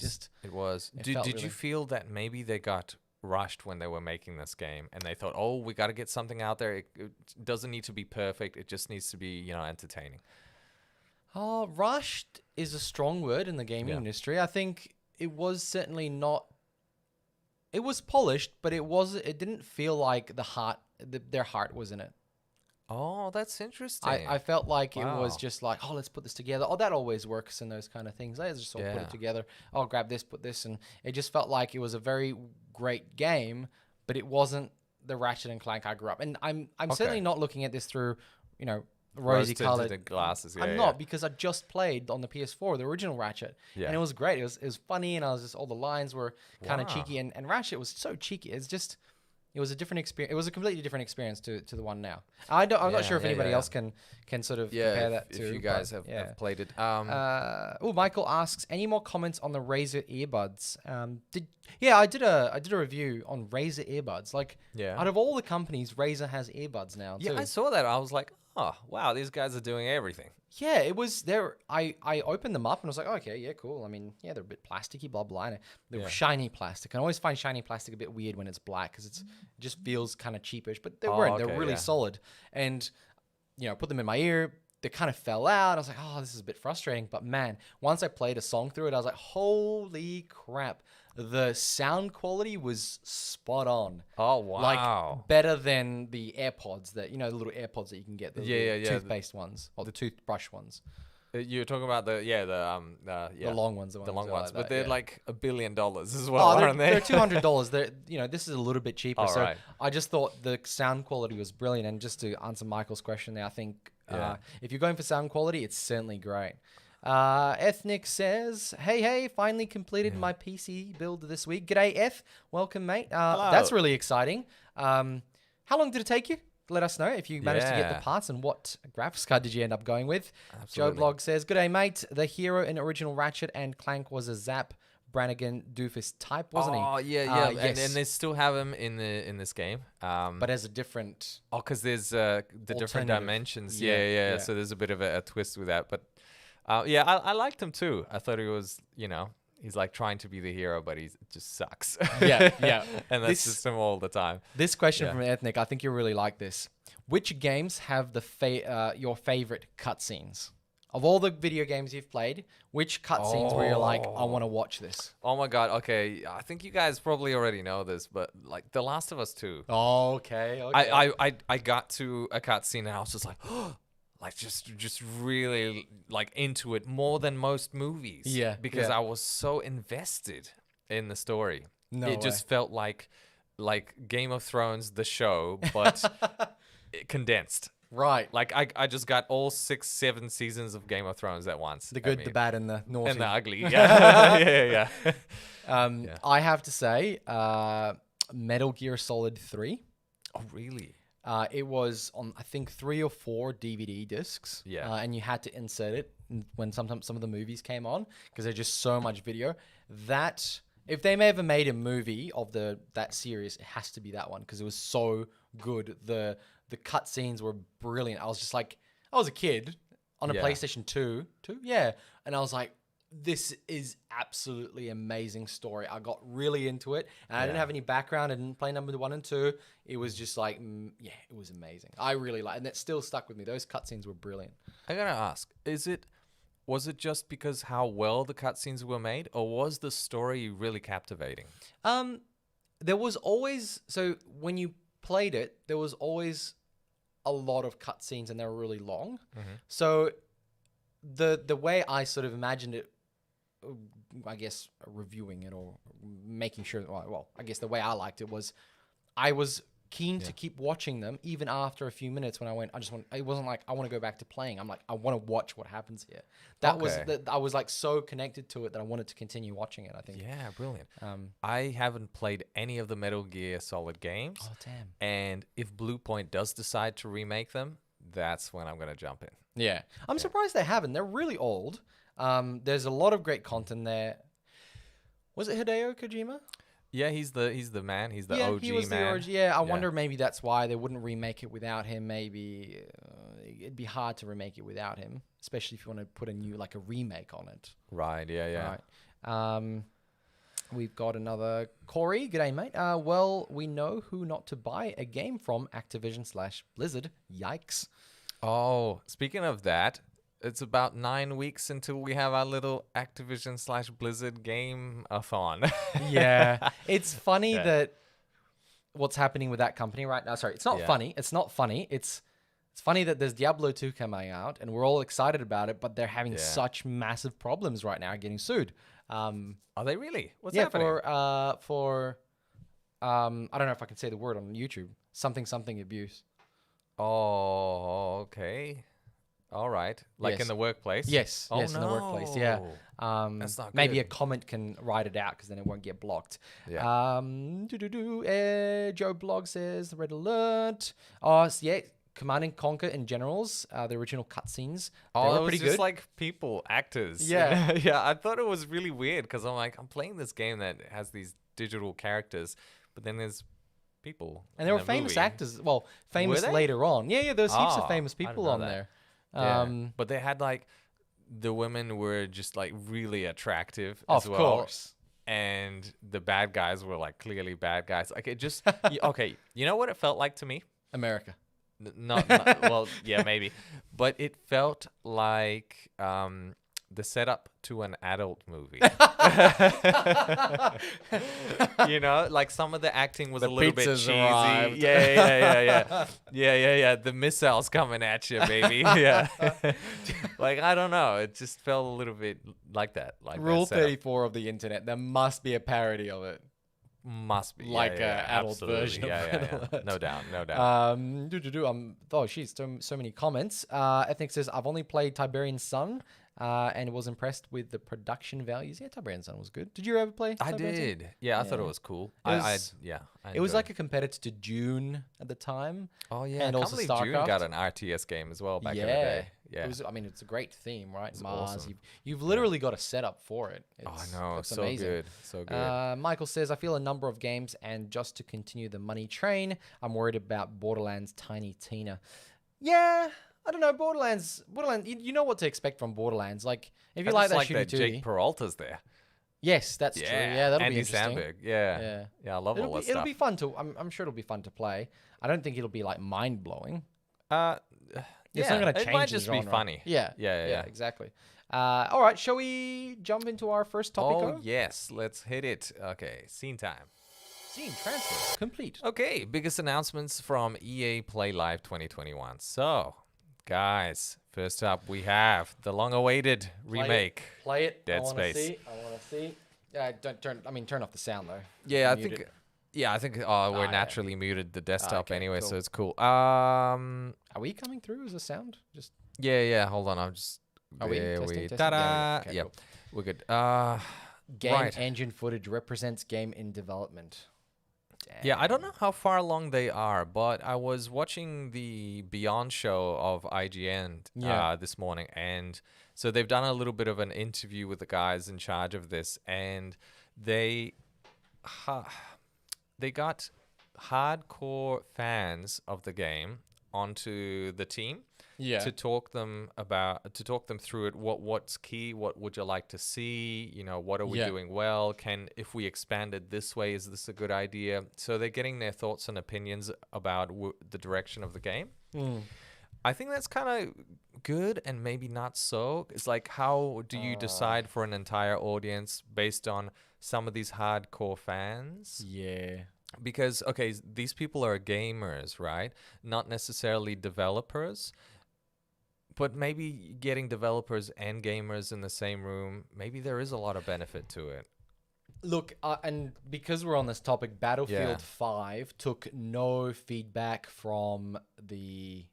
[SPEAKER 1] It was.
[SPEAKER 2] it
[SPEAKER 1] Did
[SPEAKER 2] felt
[SPEAKER 1] you
[SPEAKER 2] really-
[SPEAKER 1] feel that maybe they got rushed when they were making this game and they thought, oh, we got to get something out there. It doesn't need to be perfect. It just needs to be, you know, entertaining.
[SPEAKER 2] Rushed is a strong word in the gaming industry. I think it was certainly not. It was polished, but it didn't feel like their heart was in it.
[SPEAKER 1] Oh, that's interesting.
[SPEAKER 2] I felt like it was
[SPEAKER 1] Wow.
[SPEAKER 2] just like, oh, let's put this together. Oh, that always works in those kind of things. Let's just all put
[SPEAKER 1] Yeah.
[SPEAKER 2] it together. Oh, grab this, put this, and it just felt like it was a very great game, but it wasn't the Ratchet and Clank I grew up. And I'm certainly not looking at this through, you know, rosy
[SPEAKER 1] Rose-tinted
[SPEAKER 2] colored
[SPEAKER 1] glasses. Yeah,
[SPEAKER 2] I'm not, because I just played on the PS4 the original Ratchet,
[SPEAKER 1] Yeah.
[SPEAKER 2] and it was great. It was funny, and all the lines were kind of
[SPEAKER 1] Wow.
[SPEAKER 2] cheeky, and Ratchet was so cheeky. It was a different experience. It was a completely different experience to the one now. I'm not sure if anybody else can sort of compare that to.
[SPEAKER 1] if you guys have played it.
[SPEAKER 2] Michael asks, any more comments on the Razer earbuds? I did a review on Razer earbuds. Like, out of all the companies, Razer has earbuds now too.
[SPEAKER 1] Yeah, I saw that. I was like, oh, wow, these guys are doing everything.
[SPEAKER 2] Yeah, it was there. I opened them up and I was like, oh, okay, yeah, cool. I mean, yeah, they're a bit plasticky, blah, blah. And they were shiny plastic. I always find shiny plastic a bit weird when it's black because it just feels kind of cheapish, but they weren't. They're really solid. And, you know, put them in my ear. They kind of fell out. I was like, oh, this is a bit frustrating. But man, once I played a song through it, I was like, holy crap. The sound quality was spot on.
[SPEAKER 1] Oh, wow.
[SPEAKER 2] Like, better than the AirPods the little AirPods that you can get. The toothpaste ones or the toothbrush ones.
[SPEAKER 1] You're talking about the
[SPEAKER 2] long ones.
[SPEAKER 1] The long ones.
[SPEAKER 2] like
[SPEAKER 1] But
[SPEAKER 2] that,
[SPEAKER 1] they're
[SPEAKER 2] yeah.
[SPEAKER 1] like $1 billion as well,
[SPEAKER 2] they're,
[SPEAKER 1] aren't they?
[SPEAKER 2] they're $200. This is a little bit cheaper. So
[SPEAKER 1] right.
[SPEAKER 2] I just thought the sound quality was brilliant. And just to answer Michael's question there, I think if you're going for sound quality, it's certainly great. Ethnic says, hey, finally completed my PC build this week. G'day, Eth. Welcome, mate. That's really exciting. How long did it take you? Let us know if you managed to get the parts, and what graphics card did you end up going with.
[SPEAKER 1] Absolutely.
[SPEAKER 2] Joe Blog says, "G'day, mate. The hero in original Ratchet and Clank was a Zap Brannigan doofus type, wasn't he?
[SPEAKER 1] Oh yeah. And
[SPEAKER 2] Yes.
[SPEAKER 1] they still have him in this game.
[SPEAKER 2] But as a different.
[SPEAKER 1] Oh, because there's the different
[SPEAKER 2] Alternative.
[SPEAKER 1] dimensions.
[SPEAKER 2] Yeah,
[SPEAKER 1] Yeah.
[SPEAKER 2] yeah.
[SPEAKER 1] So there's a bit of a twist with that. But yeah, I liked him too. I thought he was, he's like trying to be the hero, but he just sucks.
[SPEAKER 2] Yeah, yeah.
[SPEAKER 1] And that's just him all the time.
[SPEAKER 2] This question
[SPEAKER 1] Yeah.
[SPEAKER 2] from Ethnic, I think you'll really like this. Which games have your favorite cutscenes? Of all the video games you've played, which cutscenes where you're like, I want to watch this?
[SPEAKER 1] Oh my God. Okay. I think you guys probably already know this, but like The Last of Us 2.
[SPEAKER 2] Okay.
[SPEAKER 1] I got to a cutscene and I was just like, like just really like into it more than most movies.
[SPEAKER 2] Yeah,
[SPEAKER 1] because
[SPEAKER 2] yeah.
[SPEAKER 1] I was so invested in the story.
[SPEAKER 2] No
[SPEAKER 1] it just felt like Game of Thrones, the show, but condensed.
[SPEAKER 2] Right.
[SPEAKER 1] Like I just got all 6, 7 seasons of Game of Thrones at once.
[SPEAKER 2] The good, the bad, and the naughty.
[SPEAKER 1] and the ugly. Yeah, yeah. Yeah.
[SPEAKER 2] I have to say, Metal Gear Solid 3.
[SPEAKER 1] Oh really?
[SPEAKER 2] It was on, I think, 3 or 4 DVD discs.
[SPEAKER 1] Yeah.
[SPEAKER 2] And you had to insert it when sometimes some of the movies came on because there's just so much video. That, if they may ever made a movie of that series, it has to be that one because it was so good. The cutscenes were brilliant. I was just like, I was a kid on a
[SPEAKER 1] Yeah.
[SPEAKER 2] PlayStation 2, yeah. And I was like, this is absolutely amazing story. I got really into it, and I didn't have any background. I didn't play number 1 and 2. It was just like, yeah, it was amazing. I really and it still stuck with me. Those cutscenes were brilliant.
[SPEAKER 1] I gotta ask, was it just because how well the cutscenes were made, or was the story really captivating?
[SPEAKER 2] There was always, so when you played it, there was always a lot of cutscenes, and they were really long. So the way I sort of imagined it, I guess reviewing it or making sure, well, I guess the way I liked it was, I was keen to keep watching them even after a few minutes when I went, it wasn't like I want to go back to playing. I'm like, I want to watch what happens here. I was like so connected to it that I wanted to continue watching it, I think.
[SPEAKER 1] Yeah, brilliant. I haven't played any of the Metal Gear Solid games.
[SPEAKER 2] Oh, damn.
[SPEAKER 1] And if Blue Point does decide to remake them, that's when I'm gonna jump in.
[SPEAKER 2] Yeah. I'm surprised they haven't. They're really old. There's a lot of great content there. Was it Hideo Kojima?
[SPEAKER 1] Yeah, he's the man. He's the OG
[SPEAKER 2] he was
[SPEAKER 1] man.
[SPEAKER 2] the OG. Yeah, I wonder maybe that's why they wouldn't remake it without him. Maybe it'd be hard to remake it without him, especially if you want to put a remake on it.
[SPEAKER 1] Right. Yeah.
[SPEAKER 2] Right. We've got another Corey. G'day, mate. Well, we know who not to buy a game from, Activision/Blizzard. Yikes.
[SPEAKER 1] Oh, speaking of that, it's about 9 weeks until we have our little Activision/Blizzard game-a-thon.
[SPEAKER 2] Yeah. It's funny that what's happening with that company right now. Sorry, it's not funny. It's not funny. It's funny that there's Diablo 2 coming out and we're all excited about it, but they're having such massive problems right now getting sued.
[SPEAKER 1] Are they really? What's happening?
[SPEAKER 2] For I don't know if I can say the word on YouTube. Something abuse.
[SPEAKER 1] Oh, okay. All right. Like in the workplace?
[SPEAKER 2] Yes.
[SPEAKER 1] Oh,
[SPEAKER 2] yes, in the workplace. Yeah.
[SPEAKER 1] That's not
[SPEAKER 2] maybe
[SPEAKER 1] good.
[SPEAKER 2] a comment can write it out because then it won't get blocked.
[SPEAKER 1] Yeah.
[SPEAKER 2] Joe Blog says, Red Alert. Oh, so yeah. Command and Conquer and Generals, the original cutscenes. They were
[SPEAKER 1] it was
[SPEAKER 2] pretty
[SPEAKER 1] just
[SPEAKER 2] good.
[SPEAKER 1] like people, actors.
[SPEAKER 2] Yeah.
[SPEAKER 1] Yeah, I thought it was really weird because I'm playing this game that has these digital characters, but then there's people.
[SPEAKER 2] And there
[SPEAKER 1] in
[SPEAKER 2] were
[SPEAKER 1] a
[SPEAKER 2] famous
[SPEAKER 1] movie.
[SPEAKER 2] actors. Well, famous
[SPEAKER 1] Were they?
[SPEAKER 2] later on. Yeah, there's heaps of
[SPEAKER 1] Oh,
[SPEAKER 2] famous
[SPEAKER 1] I didn't
[SPEAKER 2] people
[SPEAKER 1] know
[SPEAKER 2] on
[SPEAKER 1] that.
[SPEAKER 2] there.
[SPEAKER 1] Yeah. But they had like, the women were just like really attractive as
[SPEAKER 2] Of
[SPEAKER 1] well.
[SPEAKER 2] course.
[SPEAKER 1] And the bad guys were like clearly bad guys. Like it just, okay, you know what it felt like to me?
[SPEAKER 2] America.
[SPEAKER 1] Not well, yeah, maybe, but it felt like the setup to an adult movie. Like some of the acting was a little bit cheesy.
[SPEAKER 2] Arrived.
[SPEAKER 1] Yeah. The missiles coming at you, baby. Yeah. Like I don't know, it just felt a little bit like that. Like
[SPEAKER 2] Rule
[SPEAKER 1] that setup.
[SPEAKER 2] 34 of the internet. There must be a parody of it.
[SPEAKER 1] Must be
[SPEAKER 2] Like
[SPEAKER 1] yeah,
[SPEAKER 2] a adult
[SPEAKER 1] absolutely.
[SPEAKER 2] version of
[SPEAKER 1] Yeah.
[SPEAKER 2] Red Alert.
[SPEAKER 1] No doubt.
[SPEAKER 2] Oh, she's so many comments. Ethnic says, I've only played Tiberian Sun. and was impressed with the production values. Yeah, Tiberian Sun was good. Did you ever play?
[SPEAKER 1] I
[SPEAKER 2] Tiberian Sun?
[SPEAKER 1] did. Yeah, I thought it
[SPEAKER 2] Yeah.
[SPEAKER 1] was cool.
[SPEAKER 2] It was-
[SPEAKER 1] I
[SPEAKER 2] It was
[SPEAKER 1] enjoyed
[SPEAKER 2] like a competitor to June at the time.
[SPEAKER 1] Oh yeah,
[SPEAKER 2] and
[SPEAKER 1] I can't
[SPEAKER 2] also
[SPEAKER 1] believe June
[SPEAKER 2] StarCraft.
[SPEAKER 1] got an RTS game as well back in the
[SPEAKER 2] Yeah.
[SPEAKER 1] day. Yeah.
[SPEAKER 2] It was, I mean, it's a great theme, right?
[SPEAKER 1] It's
[SPEAKER 2] Mars.
[SPEAKER 1] awesome.
[SPEAKER 2] You've literally got a setup for it.
[SPEAKER 1] Oh,
[SPEAKER 2] It's,
[SPEAKER 1] I know.
[SPEAKER 2] it's
[SPEAKER 1] So
[SPEAKER 2] amazing.
[SPEAKER 1] good. So good.
[SPEAKER 2] Michael says, I feel a number of games, and just to continue the money train, I'm worried about Borderlands Tiny Tina. Yeah, I don't know. Borderlands, you know what to expect from Borderlands. Like, if you
[SPEAKER 1] I
[SPEAKER 2] like
[SPEAKER 1] just
[SPEAKER 2] that
[SPEAKER 1] like
[SPEAKER 2] shooty
[SPEAKER 1] that Jake
[SPEAKER 2] tooty.
[SPEAKER 1] Peralta's there.
[SPEAKER 2] Yes, that's true. Yeah, that'll
[SPEAKER 1] Andy
[SPEAKER 2] be interesting.
[SPEAKER 1] Samberg. Yeah.
[SPEAKER 2] Yeah.
[SPEAKER 1] Yeah, I love all that
[SPEAKER 2] It'll
[SPEAKER 1] stuff.
[SPEAKER 2] be fun to, I'm sure it'll be fun to play. I don't think it'll be like mind blowing. It's
[SPEAKER 1] yeah,
[SPEAKER 2] not going to
[SPEAKER 1] it
[SPEAKER 2] change
[SPEAKER 1] might
[SPEAKER 2] the
[SPEAKER 1] just be
[SPEAKER 2] genre.
[SPEAKER 1] funny.
[SPEAKER 2] Yeah.
[SPEAKER 1] Yeah.
[SPEAKER 2] Exactly. All right. Shall we jump into our first topic?
[SPEAKER 1] Oh, yes. Let's hit it. Okay, scene time.
[SPEAKER 2] Scene transfer complete.
[SPEAKER 1] Okay, biggest announcements from EA Play Live 2021. So, guys, first up we have the long-awaited remake.
[SPEAKER 2] Play it.
[SPEAKER 1] Dead
[SPEAKER 2] I wanna
[SPEAKER 1] Space.
[SPEAKER 2] See. I want to see. Don't turn. I mean, turn off the sound though.
[SPEAKER 1] Yeah, I
[SPEAKER 2] Mute
[SPEAKER 1] think.
[SPEAKER 2] it.
[SPEAKER 1] Yeah, I think we're
[SPEAKER 2] yeah.
[SPEAKER 1] naturally muted the desktop
[SPEAKER 2] okay,
[SPEAKER 1] anyway,
[SPEAKER 2] cool.
[SPEAKER 1] so it's cool.
[SPEAKER 2] Are we coming through as a sound? Just.
[SPEAKER 1] Yeah. Hold on, I'm just.
[SPEAKER 2] Are we
[SPEAKER 1] there
[SPEAKER 2] testing?
[SPEAKER 1] we.
[SPEAKER 2] Testing?
[SPEAKER 1] Ta-da!
[SPEAKER 2] There we go. Okay,
[SPEAKER 1] Yeah,
[SPEAKER 2] cool.
[SPEAKER 1] we're good.
[SPEAKER 2] Game
[SPEAKER 1] right.
[SPEAKER 2] engine footage represents game in development.
[SPEAKER 1] Yeah, I don't know how far along they are, but I was watching the Beyond show of IGN
[SPEAKER 2] Yeah.
[SPEAKER 1] this morning, and so they've done a little bit of an interview with the guys in charge of this, and they got hardcore fans of the game onto the team
[SPEAKER 2] Yeah.
[SPEAKER 1] to talk them through it. What's key? What would you like to see? You know, what are we
[SPEAKER 2] Yeah.
[SPEAKER 1] doing well? If we expand it this way, is this a good idea? So they're getting their thoughts and opinions about the direction of the game. I think that's kind of good and maybe not so. It's like, how do you decide for an entire audience based on some of these hardcore fans?
[SPEAKER 2] Yeah.
[SPEAKER 1] Because, okay, these people are gamers, right? Not necessarily developers. But maybe getting developers and gamers in the same room, maybe there is a lot of benefit to it.
[SPEAKER 2] Look, and because we're on this topic, Battlefield
[SPEAKER 1] Yeah.
[SPEAKER 2] 5 took no feedback from the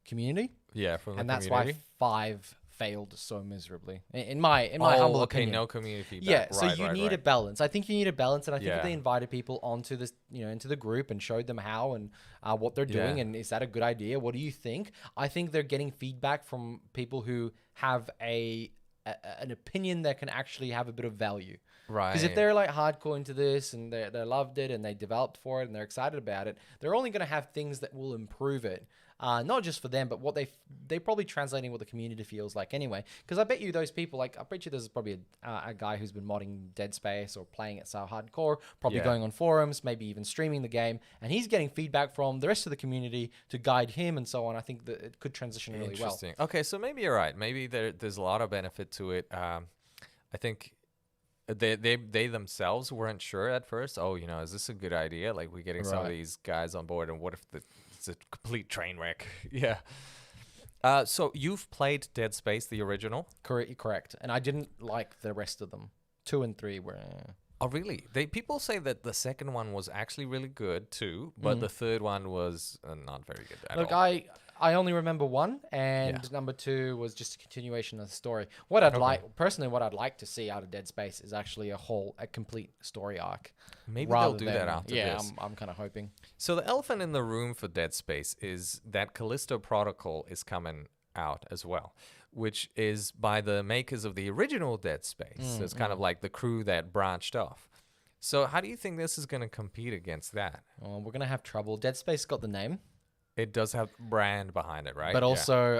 [SPEAKER 2] community,
[SPEAKER 1] Yeah, from the
[SPEAKER 2] and that's
[SPEAKER 1] community.
[SPEAKER 2] why 5 failed so miserably. In my humble
[SPEAKER 1] okay,
[SPEAKER 2] opinion.
[SPEAKER 1] no community feedback.
[SPEAKER 2] Yeah, so
[SPEAKER 1] Right,
[SPEAKER 2] you
[SPEAKER 1] right,
[SPEAKER 2] need a
[SPEAKER 1] right.
[SPEAKER 2] balance. I think you need a balance, and I think
[SPEAKER 1] Yeah.
[SPEAKER 2] if they invited people onto this, into the group and showed them how and what they're doing,
[SPEAKER 1] Yeah.
[SPEAKER 2] and is that a good idea? What do you think? I think they're getting feedback from people who have an opinion that can actually have a bit of value.
[SPEAKER 1] Right.
[SPEAKER 2] Because if they're like hardcore into this and they loved it and they developed for it and they're excited about it, they're only going to have things that will improve it. Not just for them, but what they probably translating what the community feels like anyway. Because I bet you those people, like I bet you there's probably a guy who's been modding Dead Space or playing it so hardcore, probably
[SPEAKER 1] Yeah.
[SPEAKER 2] going on forums, maybe even streaming the game, and he's getting feedback from the rest of the community to guide him and so on. I think that it could transition really well.
[SPEAKER 1] Interesting. Okay, so maybe you're right. Maybe there's a lot of benefit to it. I think they themselves weren't sure at first. Oh, is this a good idea? Like, we're getting some of
[SPEAKER 2] Right.
[SPEAKER 1] these guys on board, and what if it's a complete train wreck? Yeah. So you've played Dead Space, the original?
[SPEAKER 2] Correct. And I didn't like the rest of them. 2 and 3 were.
[SPEAKER 1] Oh, really? People say that the second one was actually really good too, but the third one was not very good at
[SPEAKER 2] Look,
[SPEAKER 1] all.
[SPEAKER 2] I only remember 1, and
[SPEAKER 1] Yeah.
[SPEAKER 2] number 2 was just a continuation of the story. What I'd like to see out of Dead Space is actually a complete story arc.
[SPEAKER 1] Maybe
[SPEAKER 2] rather
[SPEAKER 1] they'll do that
[SPEAKER 2] than-
[SPEAKER 1] after
[SPEAKER 2] yeah,
[SPEAKER 1] this.
[SPEAKER 2] I'm kind of hoping.
[SPEAKER 1] So the elephant in the room for Dead Space is that Callisto Protocol is coming out as well, which is by the makers of the original Dead Space. So it's kind of like the crew that branched off. So how do you think this is going to compete against that?
[SPEAKER 2] We're gonna have trouble. Dead Space got the name,
[SPEAKER 1] It does have brand behind it, right?
[SPEAKER 2] but
[SPEAKER 1] Yeah.
[SPEAKER 2] also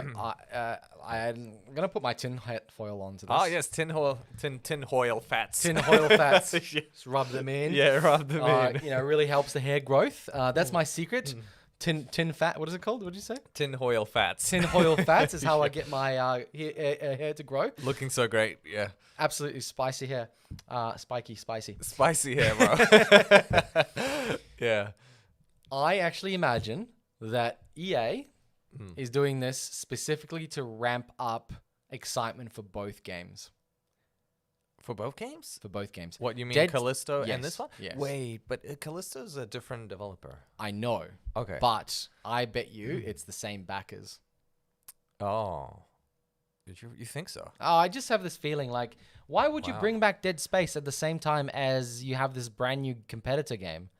[SPEAKER 2] I'm gonna put my tin hat foil onto this.
[SPEAKER 1] Oh yes, tin oil fats.
[SPEAKER 2] Tin foil fats.
[SPEAKER 1] Yeah.
[SPEAKER 2] Just rub them in.
[SPEAKER 1] Yeah, rub them in.
[SPEAKER 2] Really helps the hair growth. That's my secret. Tin fat. What is it called? What did you say?
[SPEAKER 1] Tin oil fats.
[SPEAKER 2] Tin oil fats is how I get my hair to grow.
[SPEAKER 1] Looking so great. Yeah.
[SPEAKER 2] Absolutely spicy hair. Spicy.
[SPEAKER 1] Spicy hair, bro. Yeah.
[SPEAKER 2] I actually imagine that EA is doing this specifically to ramp up excitement for both games.
[SPEAKER 1] For both games?
[SPEAKER 2] For both games.
[SPEAKER 1] What, you mean
[SPEAKER 2] Dead-
[SPEAKER 1] Callisto
[SPEAKER 2] yes,
[SPEAKER 1] and this one?
[SPEAKER 2] yes.
[SPEAKER 1] Wait, but Callisto's a different developer.
[SPEAKER 2] I know.
[SPEAKER 1] Okay.
[SPEAKER 2] But I bet you it's the same backers.
[SPEAKER 1] Oh. You think so?
[SPEAKER 2] Oh, I just have this feeling like, why would you
[SPEAKER 1] Wow.
[SPEAKER 2] bring back Dead Space at the same time as you have this brand new competitor game?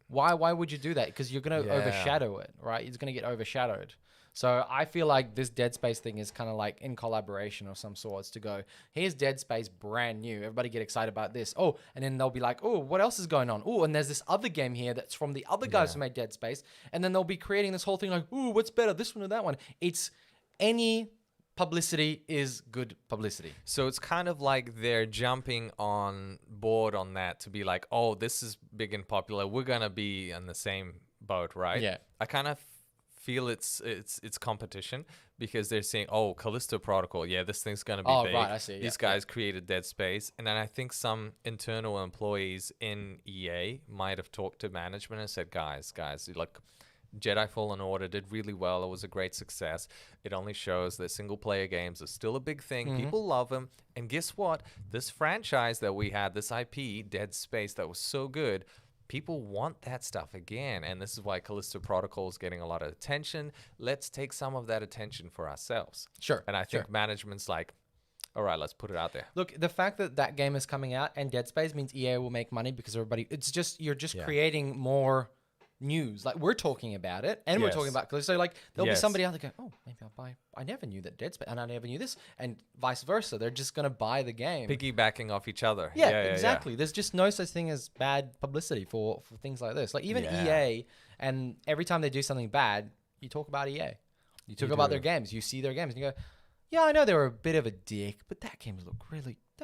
[SPEAKER 2] Why would you do that? Because you're going to
[SPEAKER 1] Yeah.
[SPEAKER 2] overshadow it, right? It's going to get overshadowed. So I feel like this Dead Space thing is kind of like in collaboration of some sorts to go, here's Dead Space brand new. Everybody get excited about this. Oh, and then they'll be like, oh, what else is going on? Oh, and there's this other game here that's from the other guys who made Dead Space. And then they'll be creating this whole thing like, oh, what's better, this one or that one? It's any publicity is good publicity.
[SPEAKER 1] So it's kind of like they're jumping on board on that to be like, oh, this is big and popular. We're gonna be in the same boat, right?
[SPEAKER 2] Yeah.
[SPEAKER 1] I kind of feel it's competition because they're saying, oh, Callisto Protocol, yeah, this thing's gonna be big.
[SPEAKER 2] Right, I see.
[SPEAKER 1] These guys created Dead Space, and then I think some internal employees in EA might have talked to management and said, guys, like. Jedi Fallen Order did really well. It was a great success. It only shows that single-player games are still a big thing. People love them. And guess what? This franchise that we had, this IP, Dead Space, that was so good, people want that stuff again. And this is why Callisto Protocol is getting a lot of attention. Let's take some of that attention for ourselves.
[SPEAKER 2] Sure.
[SPEAKER 1] And I think management's like, all right, let's put it out there.
[SPEAKER 2] Look, the fact that that game is coming out and Dead Space means EA will make money because everybody, it's just, you're just creating more news. Like, we're talking about it and we're talking about Callisto. Like, there'll be somebody out there going, oh, maybe I'll buy, I never knew that Dead Space, and I never knew this, and vice versa. They're just going to buy the game.
[SPEAKER 1] Piggybacking off each other.
[SPEAKER 2] Yeah, exactly. There's just no such thing as bad publicity for things like this. Like, even EA, and every time they do something bad, you talk about EA. You talk about their games. You see their games, and you go, yeah, I know they were a bit of a dick, but that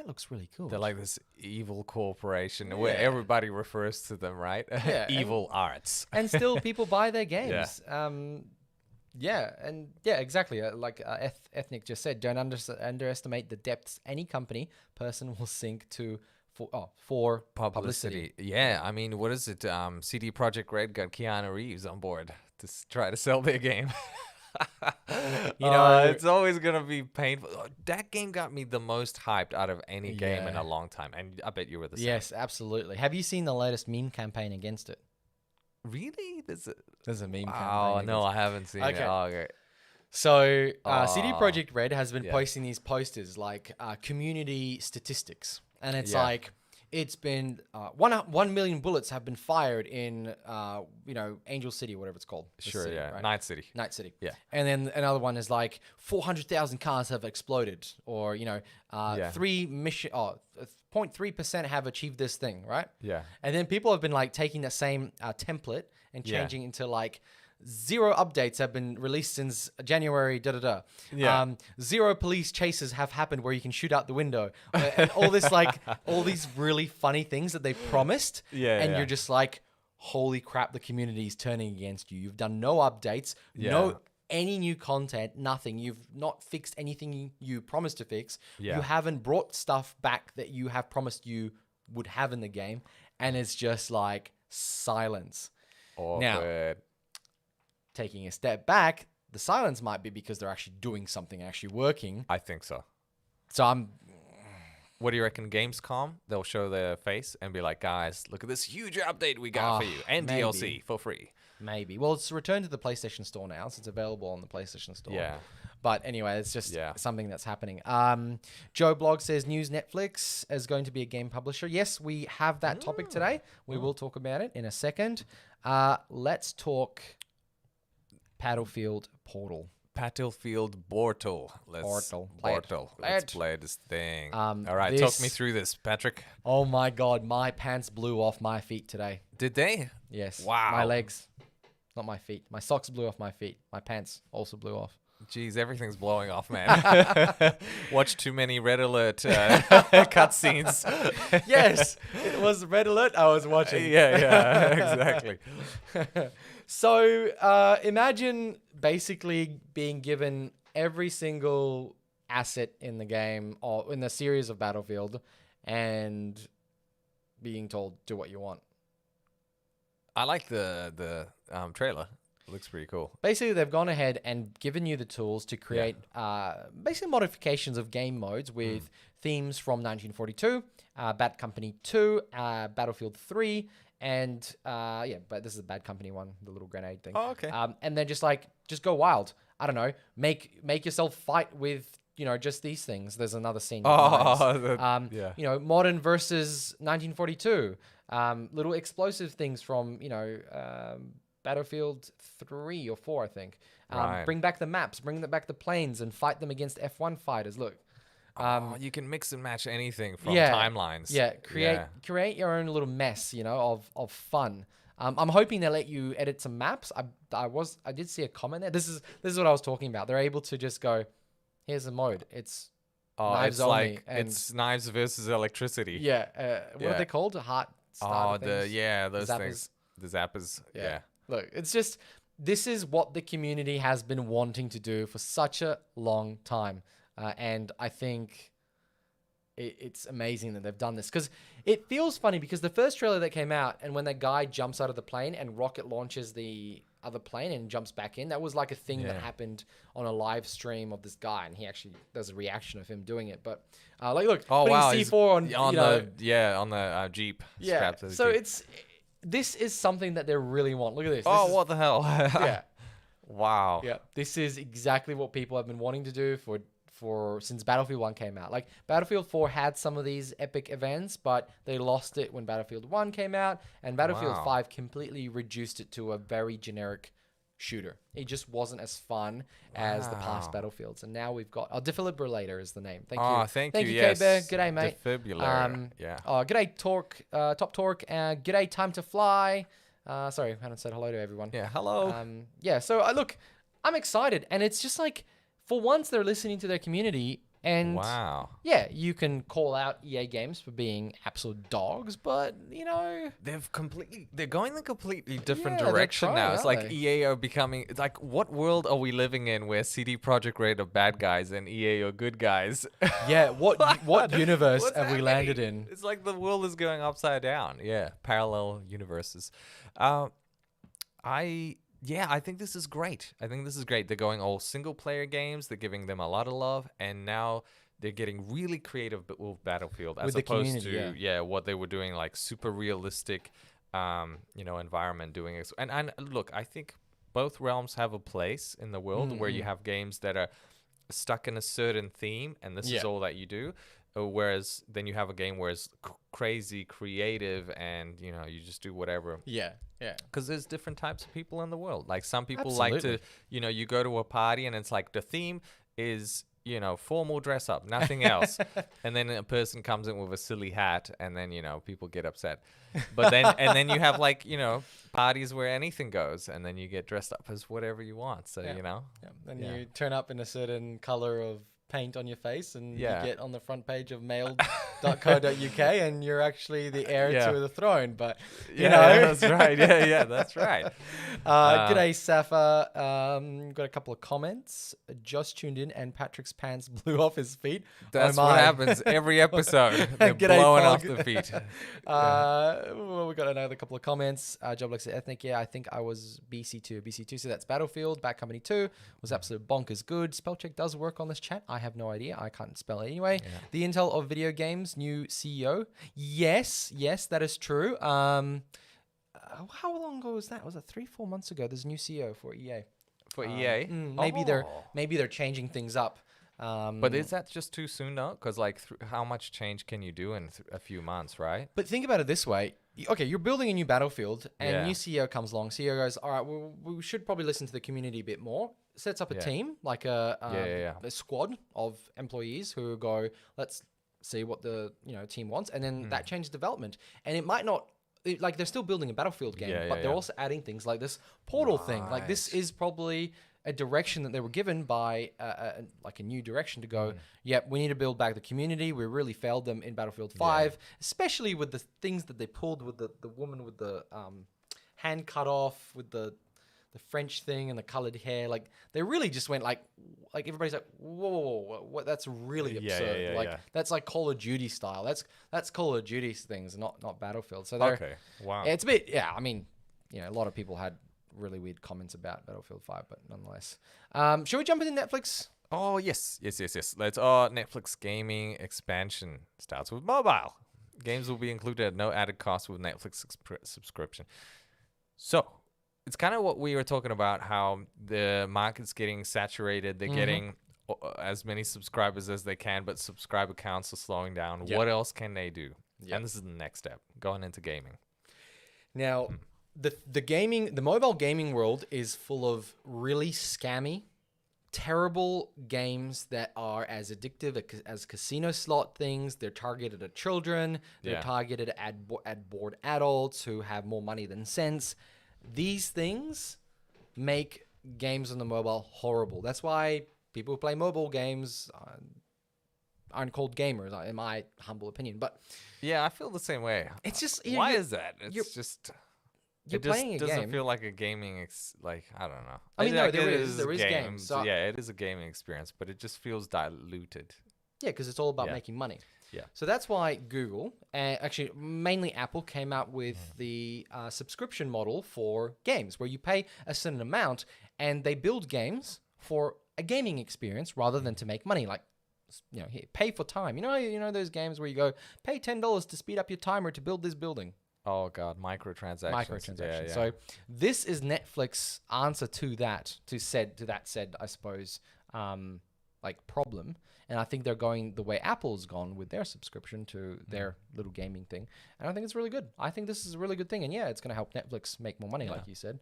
[SPEAKER 2] looks really cool.
[SPEAKER 1] They're like this evil corporation where everybody refers to them, right?
[SPEAKER 2] Yeah,
[SPEAKER 1] Evil arts.
[SPEAKER 2] And still people buy their games. Exactly. Like Ethnic just said, don't underestimate the depths any company, person will sink to for publicity.
[SPEAKER 1] Yeah, I mean, what is it? CD Projekt Red got Keanu Reeves on board to try to sell their game.
[SPEAKER 2] You know,
[SPEAKER 1] it's always gonna be painful. That game got me the most hyped out of any game in a long time, and I bet you were the same.
[SPEAKER 2] Yes, absolutely. Have you seen the latest meme campaign against it?
[SPEAKER 1] Really?
[SPEAKER 2] There's a meme campaign.
[SPEAKER 1] Oh no, I haven't seen it.
[SPEAKER 2] Okay.
[SPEAKER 1] Oh, okay.
[SPEAKER 2] So CD Projekt Red has been posting these posters like community statistics, and it's like it's been 1 million bullets have been fired in Angel City, whatever it's called.
[SPEAKER 1] Sure,
[SPEAKER 2] city,
[SPEAKER 1] yeah,
[SPEAKER 2] right?
[SPEAKER 1] Night City.
[SPEAKER 2] Yeah. And then another one is like 400,000 cars have exploded, or 0.3% have achieved this thing, right?
[SPEAKER 1] Yeah.
[SPEAKER 2] And then people have been like taking that same template and changing into like 0 updates have been released since January,
[SPEAKER 1] Yeah.
[SPEAKER 2] 0 police chases have happened where you can shoot out the window. And all this, like, all these really funny things that they promised. And you're just like, holy crap, the community is turning against you. You've done no updates, no any new content, nothing. You've not fixed anything you promised to fix. You haven't brought stuff back that you have promised you would have in the game. And it's just like silence.
[SPEAKER 1] Awkward.
[SPEAKER 2] Now, taking a step back, the silence might be because they're actually doing something, actually working.
[SPEAKER 1] I think so.
[SPEAKER 2] So
[SPEAKER 1] What do you reckon? Gamescom, they'll show their face and be like, guys, look at this huge update we got for you. And
[SPEAKER 2] maybe.
[SPEAKER 1] DLC for free.
[SPEAKER 2] Maybe. Well, it's returned to the PlayStation Store now, so it's available on the PlayStation Store.
[SPEAKER 1] Yeah.
[SPEAKER 2] But anyway, it's just something that's happening. Joe Blog says, News Netflix is going to be a game publisher. Yes, we have that topic today. We will talk about it in a second. Let's talk Battlefield Portal.
[SPEAKER 1] Battlefield Portal. Let's play this thing. All right, talk me through this, Patrick.
[SPEAKER 2] Oh my God, my pants blew off my feet today.
[SPEAKER 1] Did they?
[SPEAKER 2] Yes.
[SPEAKER 1] Wow.
[SPEAKER 2] My legs, not my feet. My socks blew off my feet. My pants also blew off.
[SPEAKER 1] Jeez, everything's blowing off, man. Watch too many Red Alert cutscenes.
[SPEAKER 2] Yes, it was Red Alert I was watching.
[SPEAKER 1] Yeah, exactly.
[SPEAKER 2] So imagine basically being given every single asset in the game or in the series of Battlefield and being told, do what you want.
[SPEAKER 1] I like the trailer. It looks pretty cool.
[SPEAKER 2] Basically, they've gone ahead and given you the tools to create basically modifications of game modes with themes from 1942, Bad Company 2, Battlefield 3, and but this is a Bad Company one, the little grenade thing.
[SPEAKER 1] Oh, okay.
[SPEAKER 2] And then just go wild. I don't know, make yourself fight with, just these things. There's another scene with knives.
[SPEAKER 1] Yeah.
[SPEAKER 2] Modern versus 1942. Little explosive things from, Battlefield 3 or 4, I think.
[SPEAKER 1] Right.
[SPEAKER 2] Bring back the maps, bring back the planes, and fight them against F1 fighters. Look,
[SPEAKER 1] You can mix and match anything from
[SPEAKER 2] yeah,
[SPEAKER 1] timelines.
[SPEAKER 2] yeah. Create your own little mess, of fun. I'm hoping they let you edit some maps. I did see a comment there. This is what I was talking about. They're able to just go, here's a mode. It's knives
[SPEAKER 1] It's
[SPEAKER 2] only,
[SPEAKER 1] like
[SPEAKER 2] and
[SPEAKER 1] it's knives versus electricity.
[SPEAKER 2] yeah. What are
[SPEAKER 1] Yeah.
[SPEAKER 2] they called? Heart starter things?
[SPEAKER 1] those
[SPEAKER 2] Zappers.
[SPEAKER 1] things. The zappers. Yeah.
[SPEAKER 2] Look, it's just, this is what the community has been wanting to do for such a long time. And I think it's amazing that they've done this, because it feels funny, because the first trailer that came out, and when that guy jumps out of the plane and rocket launches the other plane and jumps back in, that was like a thing that happened on a live stream of this guy, and there's a reaction of him doing it. But look,
[SPEAKER 1] Oh
[SPEAKER 2] putting
[SPEAKER 1] wow.
[SPEAKER 2] C4 on
[SPEAKER 1] the Jeep. strapped to the
[SPEAKER 2] So
[SPEAKER 1] Jeep.
[SPEAKER 2] this is something that they really want. Look at this.
[SPEAKER 1] Oh,
[SPEAKER 2] This is-
[SPEAKER 1] what the hell?
[SPEAKER 2] Yeah.
[SPEAKER 1] Wow.
[SPEAKER 2] Yeah, this is exactly what people have been wanting to do for since Battlefield 1 came out. Like, Battlefield 4 had some of these epic events, but they lost it when Battlefield 1 came out, and Battlefield
[SPEAKER 1] Wow.
[SPEAKER 2] 5 completely reduced it to a very generic shooter. It just wasn't as fun as the past
[SPEAKER 1] Wow.
[SPEAKER 2] Battlefields. And now we've got Defibrillator is the name. Thank
[SPEAKER 1] Oh,
[SPEAKER 2] you.
[SPEAKER 1] thank
[SPEAKER 2] Thank
[SPEAKER 1] you.
[SPEAKER 2] you,
[SPEAKER 1] Yes.
[SPEAKER 2] K-Bear. G'day, mate.
[SPEAKER 1] Defibrillator. Yeah.
[SPEAKER 2] G'day, Torque, Top Torque. G'day, Time to Fly. Sorry, I haven't said hello to everyone.
[SPEAKER 1] Yeah. Hello.
[SPEAKER 2] So look, I'm excited, and it's just like, for once they're listening to their community, and
[SPEAKER 1] Wow.
[SPEAKER 2] yeah, you can call out EA Games for being absolute dogs, but
[SPEAKER 1] They're going a completely different
[SPEAKER 2] Yeah, they're
[SPEAKER 1] direction
[SPEAKER 2] trying,
[SPEAKER 1] now. It's
[SPEAKER 2] aren't
[SPEAKER 1] like
[SPEAKER 2] they?
[SPEAKER 1] EA are becoming. It's like, what world are we living in where CD Projekt Red are bad guys and EA are good guys?
[SPEAKER 2] yeah, what universe
[SPEAKER 1] What's
[SPEAKER 2] have we landed
[SPEAKER 1] happening?
[SPEAKER 2] in?
[SPEAKER 1] It's like the world is going upside down. Yeah, parallel universes. I think this is great. They're going all single player games. They're giving them a lot of love, and now they're getting really creative with Battlefield, as
[SPEAKER 2] With the
[SPEAKER 1] opposed to
[SPEAKER 2] community,
[SPEAKER 1] what they were doing, like super realistic, environment doing it. And look, I think both realms have a place in the world where you have games that are stuck in a certain theme, and this is all that you do. Whereas then you have a game where it's crazy creative, and you just do whatever.
[SPEAKER 2] Yeah.
[SPEAKER 1] Because there's different types of people in the world. Like, some people like to,
[SPEAKER 2] Absolutely.
[SPEAKER 1] you go to a party and it's like the theme is, formal dress up, nothing else. And then a person comes in with a silly hat, and then, people get upset. But then you have, like, parties where anything goes, and then you get dressed up as whatever you want. So,
[SPEAKER 2] Yeah. Then you turn up in a certain color of paint on your face, and you get on the front page of mail.co.uk, and you're actually the heir to the throne. But
[SPEAKER 1] that's right. Yeah, that's right.
[SPEAKER 2] G'day, Safa. Got a couple of comments. Just tuned in, and Patrick's pants blew off his feet.
[SPEAKER 1] That's
[SPEAKER 2] Oh
[SPEAKER 1] what
[SPEAKER 2] my.
[SPEAKER 1] happens every episode. They're
[SPEAKER 2] G'day,
[SPEAKER 1] blowing
[SPEAKER 2] Pog.
[SPEAKER 1] off the feet.
[SPEAKER 2] Well, we got another couple of comments. Jobless Ethnic. Yeah, I think I was BC2. So that's Battlefield. Bad Company 2 was absolute bonkers good. Spell check does work on this chat. I have no idea. I can't spell it anyway. The Intel of video games, new CEO. Yes, that is true. How long ago was that? Was it 3-4 months ago? There's a new CEO for EA.
[SPEAKER 1] For EA?
[SPEAKER 2] Maybe they're changing things up.
[SPEAKER 1] But is that just too soon, though? Because, like, how much change can you do in a few months, right?
[SPEAKER 2] But think about it this way. Okay, you're building a new Battlefield, and
[SPEAKER 1] Yeah.
[SPEAKER 2] new CEO comes along. CEO goes, all right, well, we should probably listen to the community a bit more. Sets up a team, like a squad of employees who go, let's see what the team wants, and then that changes development. And it might not, like, they're still building a Battlefield game, but they're also adding things like this portal thing. Like, this is probably a direction that they were given by like a new direction to go, yep, we need to build back the community. We really failed them in Battlefield 5, especially with the things that they pulled with the woman with the hand cut off, with the French thing and the colored hair. Like, they really just went like everybody's like, whoa, what? That's really absurd. That's like Call of Duty style. That's Call of Duty things, not Battlefield. So
[SPEAKER 1] Okay, wow.
[SPEAKER 2] it's a bit, I mean, a lot of people had really weird comments about Battlefield 5, but nonetheless. Should we jump into Netflix?
[SPEAKER 1] Oh, yes. Let's. Netflix gaming expansion starts with mobile. Games will be included at no added cost with Netflix subscription. So, it's kind of what we were talking about, how the market's getting saturated. They're getting as many subscribers as they can, but subscriber counts are slowing down.
[SPEAKER 2] Yep.
[SPEAKER 1] What else can they do?
[SPEAKER 2] Yep.
[SPEAKER 1] And this is the next step, going into gaming.
[SPEAKER 2] Now, the mobile gaming world is full of really scammy, terrible games that are as addictive as casino slot things. They're targeted at children. They're
[SPEAKER 1] Yeah.
[SPEAKER 2] targeted at bored adults who have more money than sense. These things make games on the mobile horrible. That's why people who play mobile games aren't called gamers, in my humble opinion. But
[SPEAKER 1] Yeah, I feel the same way.
[SPEAKER 2] it's just
[SPEAKER 1] Why is that?
[SPEAKER 2] you're-
[SPEAKER 1] It's just
[SPEAKER 2] you're
[SPEAKER 1] it just
[SPEAKER 2] playing a
[SPEAKER 1] doesn't
[SPEAKER 2] game.
[SPEAKER 1] feel like a gaming like I don't know.
[SPEAKER 2] I mean, no,
[SPEAKER 1] Like,
[SPEAKER 2] there
[SPEAKER 1] it
[SPEAKER 2] is games. So
[SPEAKER 1] yeah, it is a gaming experience, but it just feels diluted.
[SPEAKER 2] Yeah, because it's all about
[SPEAKER 1] Yeah.
[SPEAKER 2] making money.
[SPEAKER 1] Yeah.
[SPEAKER 2] So that's why Google, actually mainly Apple, came out with the subscription model for games, where you pay a certain amount and they build games for a gaming experience rather than to make money. Like, here, pay for time. You know those games where you go pay $10 to speed up your timer to build this building.
[SPEAKER 1] Oh god, microtransactions.
[SPEAKER 2] Microtransactions.
[SPEAKER 1] Yeah, yeah.
[SPEAKER 2] So this is Netflix's answer to that. I suppose, problem. And I think they're going the way Apple's gone with their subscription to their little gaming thing. And I think it's really good. I think this is a really good thing. And yeah, it's going to help Netflix make more money, like you said.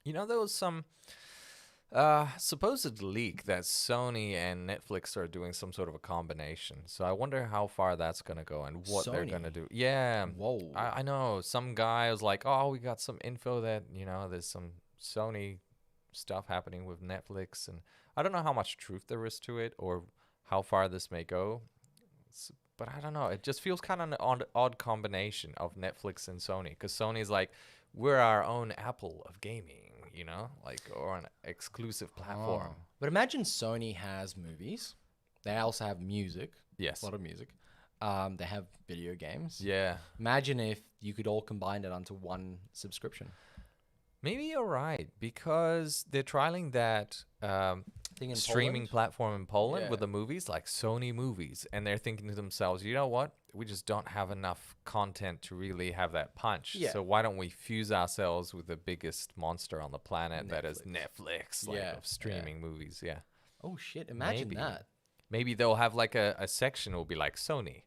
[SPEAKER 1] There was some supposed leak that Sony and Netflix are doing some sort of a combination. So I wonder how far that's going to go and what they're going to
[SPEAKER 2] Sony?
[SPEAKER 1] do. Yeah.
[SPEAKER 2] Whoa.
[SPEAKER 1] I know. Some guy was like, oh, we got some info that, there's some Sony stuff happening with Netflix. And I don't know how much truth there is to it or how far this may go. But I don't know. It just feels kind of an odd combination of Netflix and Sony. Because Sony's like, we're our own Apple of gaming, or an exclusive platform.
[SPEAKER 2] Oh. But imagine Sony has movies. They also have music.
[SPEAKER 1] Yes.
[SPEAKER 2] A lot of music. They have video games.
[SPEAKER 1] Yeah.
[SPEAKER 2] Imagine if you could all combine it onto one subscription.
[SPEAKER 1] Maybe you're right, because they're trialing that
[SPEAKER 2] Thing in
[SPEAKER 1] streaming
[SPEAKER 2] Poland?
[SPEAKER 1] platform in Poland
[SPEAKER 2] Yeah.
[SPEAKER 1] with the movies, like Sony Movies, and they're thinking to themselves, you know what? We just don't have enough content to really have that punch.
[SPEAKER 2] Yeah.
[SPEAKER 1] So why don't we fuse ourselves with the biggest monster on the planet that is Netflix,
[SPEAKER 2] Yeah,
[SPEAKER 1] of streaming movies? Yeah.
[SPEAKER 2] Oh shit! Imagine
[SPEAKER 1] Maybe.
[SPEAKER 2] that.
[SPEAKER 1] Maybe they'll have like a section will be like Sony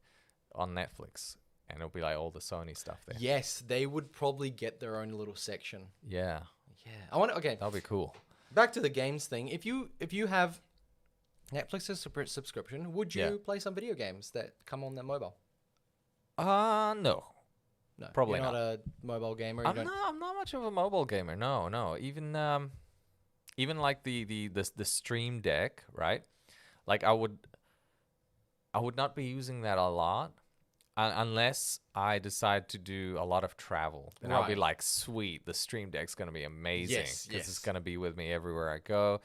[SPEAKER 1] on Netflix, and it'll be like all the Sony stuff there.
[SPEAKER 2] Yes, they would probably get their own little section.
[SPEAKER 1] Yeah.
[SPEAKER 2] Yeah, I want to. Okay,
[SPEAKER 1] That'll be cool.
[SPEAKER 2] back to the games thing. If you have Netflix's subscription, would you
[SPEAKER 1] Yeah.
[SPEAKER 2] play some video games that come on that mobile?
[SPEAKER 1] No.
[SPEAKER 2] No,
[SPEAKER 1] Probably
[SPEAKER 2] you're not
[SPEAKER 1] not.
[SPEAKER 2] a mobile gamer. You
[SPEAKER 1] I'm
[SPEAKER 2] don't-
[SPEAKER 1] not much of a mobile gamer. No. Even like the Stream Deck, right? Like I would not be using that a lot unless I decide to do a lot of travel. Then I'll be
[SPEAKER 2] Right.
[SPEAKER 1] like, sweet, the Stream Deck's gonna be amazing
[SPEAKER 2] Yes,
[SPEAKER 1] because it's
[SPEAKER 2] yes.
[SPEAKER 1] gonna be with me everywhere I go.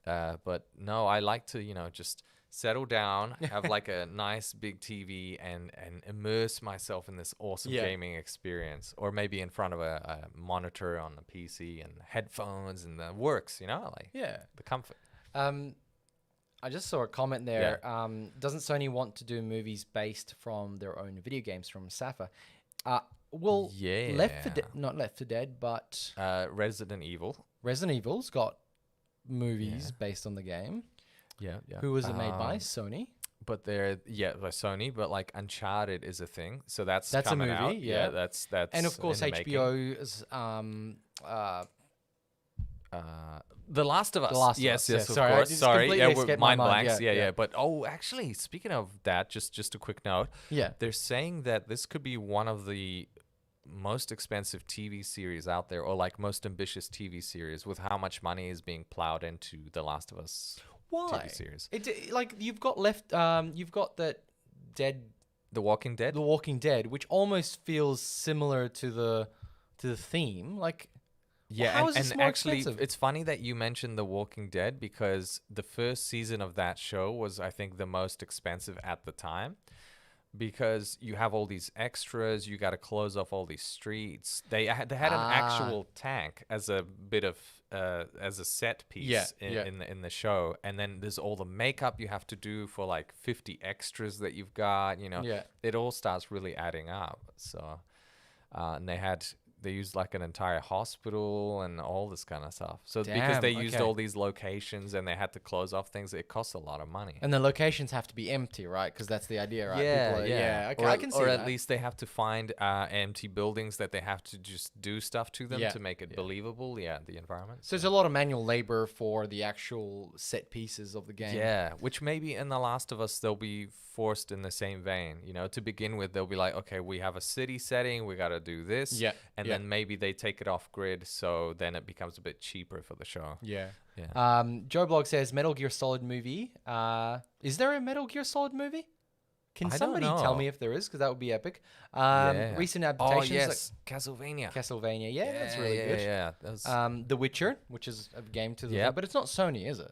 [SPEAKER 1] But no, I like to just settle down, have like a nice big TV, and immerse myself in this awesome
[SPEAKER 2] Yeah.
[SPEAKER 1] gaming experience, or maybe in front of a monitor on the PC and headphones and the works, like
[SPEAKER 2] Yeah.
[SPEAKER 1] the comfort.
[SPEAKER 2] I just saw a comment there. Doesn't Sony want to do movies based from their own video games from Safa? Well,
[SPEAKER 1] Yeah.
[SPEAKER 2] not Left 4 Dead, but
[SPEAKER 1] Resident Evil.
[SPEAKER 2] Resident Evil's got movies based on the game.
[SPEAKER 1] Yeah.
[SPEAKER 2] Who was it made by? Sony.
[SPEAKER 1] But they're by Sony, but like Uncharted is a thing, so that's
[SPEAKER 2] That's a
[SPEAKER 1] coming
[SPEAKER 2] movie,
[SPEAKER 1] out.
[SPEAKER 2] yeah.
[SPEAKER 1] That's
[SPEAKER 2] And of course,
[SPEAKER 1] in the making.
[SPEAKER 2] HBO's
[SPEAKER 1] The Last of Us.
[SPEAKER 2] The Last of
[SPEAKER 1] yes,
[SPEAKER 2] Us,
[SPEAKER 1] yes,
[SPEAKER 2] yeah.
[SPEAKER 1] of
[SPEAKER 2] Sorry, I
[SPEAKER 1] course.
[SPEAKER 2] just
[SPEAKER 1] Sorry,
[SPEAKER 2] completely
[SPEAKER 1] we're
[SPEAKER 2] escaped my
[SPEAKER 1] mind
[SPEAKER 2] mind.
[SPEAKER 1] blanks.
[SPEAKER 2] Yeah,
[SPEAKER 1] Yeah,
[SPEAKER 2] yeah.
[SPEAKER 1] But actually, speaking of that, just a quick note.
[SPEAKER 2] yeah.
[SPEAKER 1] They're saying that this could be one of the most expensive TV series out there, or like most ambitious TV series, with how much money is being plowed into The Last of Us
[SPEAKER 2] Why?
[SPEAKER 1] TV series.
[SPEAKER 2] Like you've got that Dead,
[SPEAKER 1] The Walking Dead.
[SPEAKER 2] The Walking Dead, which almost feels similar to the theme. Like,
[SPEAKER 1] Yeah,
[SPEAKER 2] how is this
[SPEAKER 1] and
[SPEAKER 2] more
[SPEAKER 1] actually,
[SPEAKER 2] expensive?
[SPEAKER 1] it's funny that you mentioned The Walking Dead, because the first season of that show was, I think, the most expensive at the time, because you have all these extras, you got to close off all these streets. They had an actual tank as a bit of as a set piece in the show, and then there's all the makeup you have to do for like 50 extras that you've got.
[SPEAKER 2] Yeah.
[SPEAKER 1] It all starts really adding up. So, and they had they used like an entire hospital and all this kind of stuff. So because
[SPEAKER 2] Damn,
[SPEAKER 1] they used
[SPEAKER 2] okay.
[SPEAKER 1] all these locations and they had to close off things, it costs a lot of money.
[SPEAKER 2] And the locations have to be empty, right? Because that's the idea, right? Yeah. Okay,
[SPEAKER 1] or,
[SPEAKER 2] I can see
[SPEAKER 1] or
[SPEAKER 2] that.
[SPEAKER 1] at least they have to find empty buildings that they have to just do stuff to them
[SPEAKER 2] Yeah,
[SPEAKER 1] to make it
[SPEAKER 2] yeah.
[SPEAKER 1] believable. Yeah, the environment.
[SPEAKER 2] So there's a lot of manual labor for the actual set pieces of the game.
[SPEAKER 1] Yeah, which maybe in The Last of Us they'll be forced in the same vein. You know, to begin with, they'll be like, okay, we have a city setting, we got to do this.
[SPEAKER 2] Yeah,
[SPEAKER 1] And
[SPEAKER 2] yeah.
[SPEAKER 1] then maybe they take it off grid, so then it becomes a bit cheaper for the show.
[SPEAKER 2] Yeah.
[SPEAKER 1] Yeah.
[SPEAKER 2] Joe Blog says Metal Gear Solid movie. Is there a Metal Gear Solid movie? Can
[SPEAKER 1] I don't
[SPEAKER 2] somebody tell
[SPEAKER 1] know.
[SPEAKER 2] me if there is? Because that would be epic.
[SPEAKER 1] Yeah.
[SPEAKER 2] Recent
[SPEAKER 1] Oh
[SPEAKER 2] adaptations.
[SPEAKER 1] yes, Castlevania.
[SPEAKER 2] Like Castlevania. Yeah, that's really
[SPEAKER 1] yeah,
[SPEAKER 2] good.
[SPEAKER 1] Yeah, that's,
[SPEAKER 2] The Witcher, which is a game to the
[SPEAKER 1] Yep.
[SPEAKER 2] but it's not Sony, is it?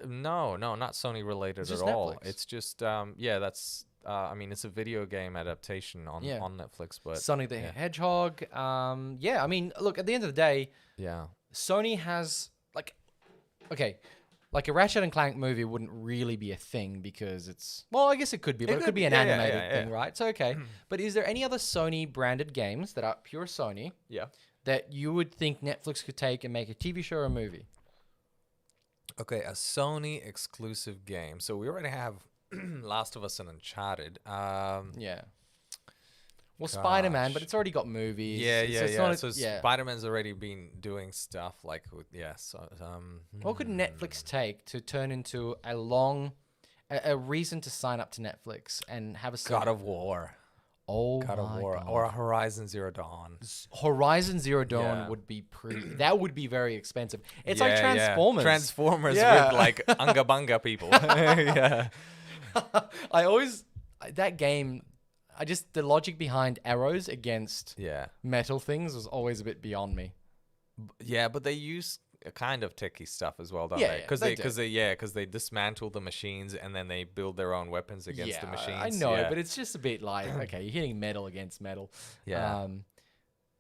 [SPEAKER 1] no, not Sony related
[SPEAKER 2] It's
[SPEAKER 1] at
[SPEAKER 2] just
[SPEAKER 1] all.
[SPEAKER 2] Netflix.
[SPEAKER 1] It's just that's I mean, it's a video game adaptation on
[SPEAKER 2] Yeah.
[SPEAKER 1] on Netflix, but
[SPEAKER 2] Sonic the
[SPEAKER 1] yeah.
[SPEAKER 2] Hedgehog. Yeah, I mean, look, at the end of the day,
[SPEAKER 1] Yeah.
[SPEAKER 2] Sony has like a Ratchet and Clank movie wouldn't really be a thing because it's I guess it could be, but it could be an
[SPEAKER 1] yeah,
[SPEAKER 2] animated thing,
[SPEAKER 1] yeah.
[SPEAKER 2] right? So okay. But is there any other Sony branded games that are pure Sony
[SPEAKER 1] Yeah.
[SPEAKER 2] that you would think Netflix could take and make a TV show or a movie?
[SPEAKER 1] Okay, a Sony exclusive game. So we already have Last of Us and Uncharted.
[SPEAKER 2] Yeah. Well, Spider-Man, but
[SPEAKER 1] Gosh.
[SPEAKER 2] it's already got movies.
[SPEAKER 1] Yeah,
[SPEAKER 2] so
[SPEAKER 1] yeah,
[SPEAKER 2] it's
[SPEAKER 1] yeah.
[SPEAKER 2] not a-
[SPEAKER 1] So
[SPEAKER 2] yeah.
[SPEAKER 1] Spider-Man's already been doing stuff like with So
[SPEAKER 2] What could Netflix take to turn into a reason to sign up to Netflix and have a
[SPEAKER 1] God of War,
[SPEAKER 2] oh
[SPEAKER 1] God of
[SPEAKER 2] my
[SPEAKER 1] War,
[SPEAKER 2] God.
[SPEAKER 1] or a Horizon Zero Dawn.
[SPEAKER 2] Horizon Zero Dawn
[SPEAKER 1] Yeah.
[SPEAKER 2] would be that would be very expensive. It's like
[SPEAKER 1] Yeah, yeah.
[SPEAKER 2] Transformers.
[SPEAKER 1] Transformers
[SPEAKER 2] Yeah.
[SPEAKER 1] with like Unga Bunga people. Yeah.
[SPEAKER 2] That game, the logic behind arrows against
[SPEAKER 1] Yeah.
[SPEAKER 2] metal things was always a bit beyond me.
[SPEAKER 1] Yeah, but they use a kind of techie stuff as well, don't
[SPEAKER 2] Yeah,
[SPEAKER 1] they?
[SPEAKER 2] yeah,
[SPEAKER 1] Because
[SPEAKER 2] they
[SPEAKER 1] because they dismantle the machines and then they build their own weapons against the machines.
[SPEAKER 2] I know,
[SPEAKER 1] yeah.
[SPEAKER 2] but it's just a bit like, okay, you're hitting metal against metal.
[SPEAKER 1] Yeah.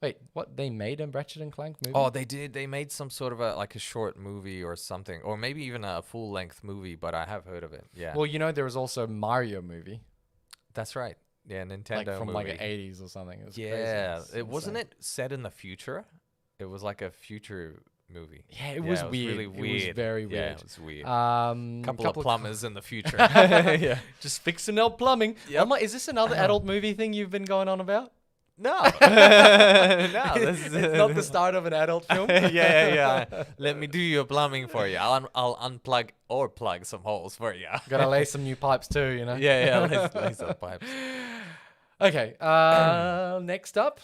[SPEAKER 2] Wait, what? They made a Ratchet and Clank movie?
[SPEAKER 1] Oh, they did. They made some sort of a short movie or something, or maybe even a full length movie. But I have heard of it. Yeah.
[SPEAKER 2] Well, there was also Mario movie,
[SPEAKER 1] That's right. Yeah, Nintendo
[SPEAKER 2] like from
[SPEAKER 1] movie.
[SPEAKER 2] like the 80s or something. It was crazy.
[SPEAKER 1] Yeah,
[SPEAKER 2] It's
[SPEAKER 1] it wasn't
[SPEAKER 2] insane.
[SPEAKER 1] it set in the future. It was like a future movie.
[SPEAKER 2] Yeah, it was weird.
[SPEAKER 1] Really
[SPEAKER 2] It was
[SPEAKER 1] weird.
[SPEAKER 2] very
[SPEAKER 1] Yeah,
[SPEAKER 2] weird.
[SPEAKER 1] it was weird.
[SPEAKER 2] Couple
[SPEAKER 1] Couple of plumbers in the future.
[SPEAKER 2] yeah, just fixing up plumbing.
[SPEAKER 1] Yep.
[SPEAKER 2] Is this another adult movie thing you've been going on about?
[SPEAKER 1] No, no, this is
[SPEAKER 2] It's not the start of an adult film.
[SPEAKER 1] yeah. Let me do your plumbing for you. I'll unplug or plug some holes for you.
[SPEAKER 2] Gotta lay some new pipes too, you know.
[SPEAKER 1] Yeah, lay some pipes.
[SPEAKER 2] Okay. Next up.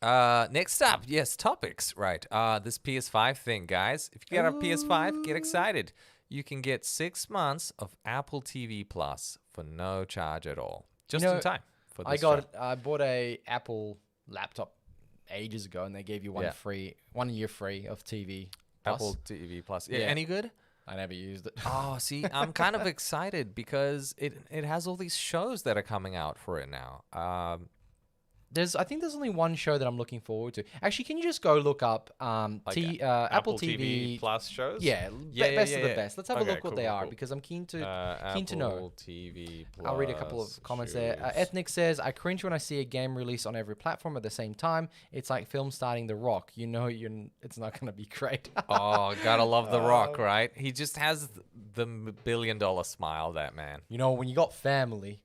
[SPEAKER 1] Next up, yes, topics. Right. This PS5 thing, guys. If you got a PS5, get excited. You can get 6 months of Apple TV Plus for no charge at all, just in time for this show.
[SPEAKER 2] I bought a Apple laptop ages ago, and they gave you
[SPEAKER 1] Yeah.
[SPEAKER 2] 1 year free of TV Plus.
[SPEAKER 1] Apple TV Plus. Yeah.
[SPEAKER 2] Yeah.
[SPEAKER 1] Any good?
[SPEAKER 2] I never used it.
[SPEAKER 1] Oh, see, I'm kind of excited because it has all these shows that are coming out for it now.
[SPEAKER 2] I think there's only one show that I'm looking forward to. Actually, can you just go look up Apple TV?
[SPEAKER 1] Plus shows.
[SPEAKER 2] Yeah, best of the best. Let's have a
[SPEAKER 1] Okay,
[SPEAKER 2] look what
[SPEAKER 1] cool,
[SPEAKER 2] they
[SPEAKER 1] cool,
[SPEAKER 2] are
[SPEAKER 1] cool.
[SPEAKER 2] because I'm keen to know.
[SPEAKER 1] Apple TV Plus.
[SPEAKER 2] I'll read a couple of comments there.
[SPEAKER 1] shows.
[SPEAKER 2] Ethnic says, I cringe when I see a game release on every platform at the same time. It's like film starting The Rock. It's not going to be great.
[SPEAKER 1] Oh, gotta love The Rock, right? He just has the $1 billion smile, that man.
[SPEAKER 2] When you got family.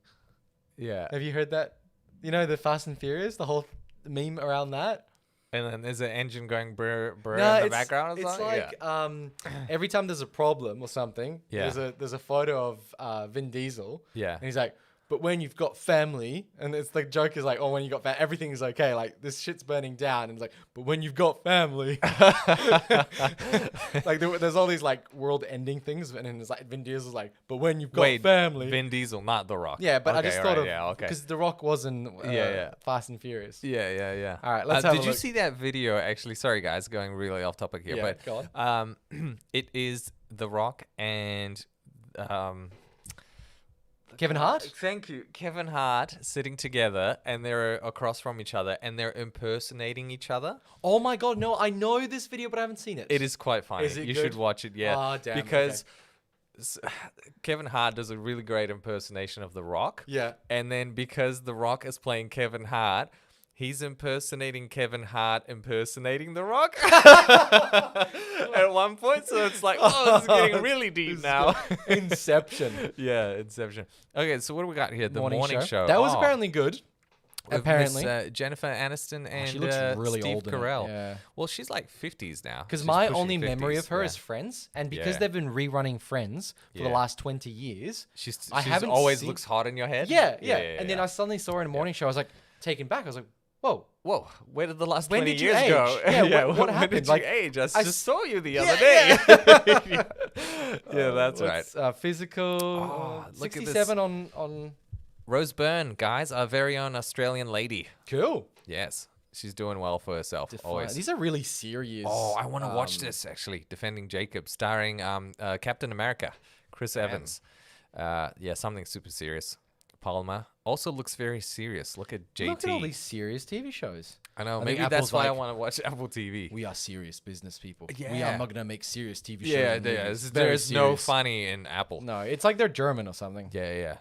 [SPEAKER 1] Yeah.
[SPEAKER 2] Have you heard that? The Fast and Furious, the whole meme around that?
[SPEAKER 1] And then there's an engine going brr brr
[SPEAKER 2] No,
[SPEAKER 1] in the background or
[SPEAKER 2] it's
[SPEAKER 1] something?
[SPEAKER 2] like every time there's a problem or something,
[SPEAKER 1] Yeah.
[SPEAKER 2] there's a photo of Vin Diesel.
[SPEAKER 1] Yeah.
[SPEAKER 2] And he's like, but when you've got family, and it's the joke is like, oh, when you got everything is okay. Like this shit's burning down, and it's like, but when you've got family, like there's all these like world-ending things, and then it's like Vin Diesel's like, but when you've got family,
[SPEAKER 1] Vin Diesel, not The Rock.
[SPEAKER 2] yeah. But I
[SPEAKER 1] Okay,
[SPEAKER 2] just
[SPEAKER 1] alright,
[SPEAKER 2] thought of
[SPEAKER 1] yeah, okay.
[SPEAKER 2] because The Rock wasn't
[SPEAKER 1] Yeah.
[SPEAKER 2] Fast and Furious.
[SPEAKER 1] Yeah.
[SPEAKER 2] All right, let's have a
[SPEAKER 1] Did you
[SPEAKER 2] look.
[SPEAKER 1] see that video? Actually, sorry guys, going really off topic here,
[SPEAKER 2] Yeah,
[SPEAKER 1] but
[SPEAKER 2] go
[SPEAKER 1] it is The Rock and
[SPEAKER 2] Kevin Hart?
[SPEAKER 1] Thank you, Kevin Hart sitting together, and they're across from each other, and they're impersonating each other.
[SPEAKER 2] Oh my god, no! I know this video, but I haven't seen it.
[SPEAKER 1] It is quite funny.
[SPEAKER 2] Is it
[SPEAKER 1] You
[SPEAKER 2] good?
[SPEAKER 1] should watch it, yeah.
[SPEAKER 2] Ah, damn,
[SPEAKER 1] because Kevin Hart does a really great impersonation of The Rock.
[SPEAKER 2] Yeah.
[SPEAKER 1] And then because The Rock is playing Kevin Hart, He's impersonating Kevin Hart, impersonating The Rock at one point. So it's like, oh, this is getting really deep now.
[SPEAKER 2] Inception.
[SPEAKER 1] Yeah, Inception. Okay, so what do we got here? The morning show.
[SPEAKER 2] That was
[SPEAKER 1] Oh,
[SPEAKER 2] apparently good.
[SPEAKER 1] with
[SPEAKER 2] Apparently.
[SPEAKER 1] Miss, Jennifer Aniston and
[SPEAKER 2] She looks really
[SPEAKER 1] Steve
[SPEAKER 2] old in it,
[SPEAKER 1] Carell.
[SPEAKER 2] yeah.
[SPEAKER 1] Well, she's like 50s now.
[SPEAKER 2] Because
[SPEAKER 1] She's
[SPEAKER 2] my
[SPEAKER 1] pushing
[SPEAKER 2] only memory
[SPEAKER 1] 50s,
[SPEAKER 2] of her
[SPEAKER 1] yeah.
[SPEAKER 2] is Friends, and because
[SPEAKER 1] Yeah.
[SPEAKER 2] they've been rerunning Friends for the
[SPEAKER 1] Yeah.
[SPEAKER 2] last 20 years,
[SPEAKER 1] She's
[SPEAKER 2] I haven't
[SPEAKER 1] always
[SPEAKER 2] seen-
[SPEAKER 1] looks hot in your head.
[SPEAKER 2] yeah. And then I suddenly saw her in a morning show. I was like taken back. I was like, whoa.
[SPEAKER 1] Whoa, where did the last
[SPEAKER 2] When
[SPEAKER 1] 20
[SPEAKER 2] did you
[SPEAKER 1] years go?
[SPEAKER 2] age? Yeah, what
[SPEAKER 1] when
[SPEAKER 2] happened?
[SPEAKER 1] did
[SPEAKER 2] Like,
[SPEAKER 1] you age? I
[SPEAKER 2] I
[SPEAKER 1] just saw you the
[SPEAKER 2] Yeah,
[SPEAKER 1] other day. Yeah, that's right.
[SPEAKER 2] What's, physical.
[SPEAKER 1] Oh, look at this.
[SPEAKER 2] 67 on.
[SPEAKER 1] Rose Byrne, guys, our very own Australian lady.
[SPEAKER 2] Cool.
[SPEAKER 1] Yes, she's doing well for herself. Always.
[SPEAKER 2] These are really serious.
[SPEAKER 1] Oh, I want to watch this actually. Defending Jacob, starring Captain America, Chris Evans. Yeah, something super serious. Palmer also looks very serious. Look at JT.
[SPEAKER 2] Look at all these serious TV shows.
[SPEAKER 1] I know.
[SPEAKER 2] I think
[SPEAKER 1] Maybe that's
[SPEAKER 2] Apple's
[SPEAKER 1] why I
[SPEAKER 2] like,
[SPEAKER 1] want to watch Apple TV.
[SPEAKER 2] We are serious business people. We
[SPEAKER 1] Yeah.
[SPEAKER 2] are not gonna make serious TV shows.
[SPEAKER 1] Yeah,
[SPEAKER 2] and movies. Very
[SPEAKER 1] there's no
[SPEAKER 2] serious.
[SPEAKER 1] funny in Apple.
[SPEAKER 2] No, it's like they're German or something.
[SPEAKER 1] Yeah.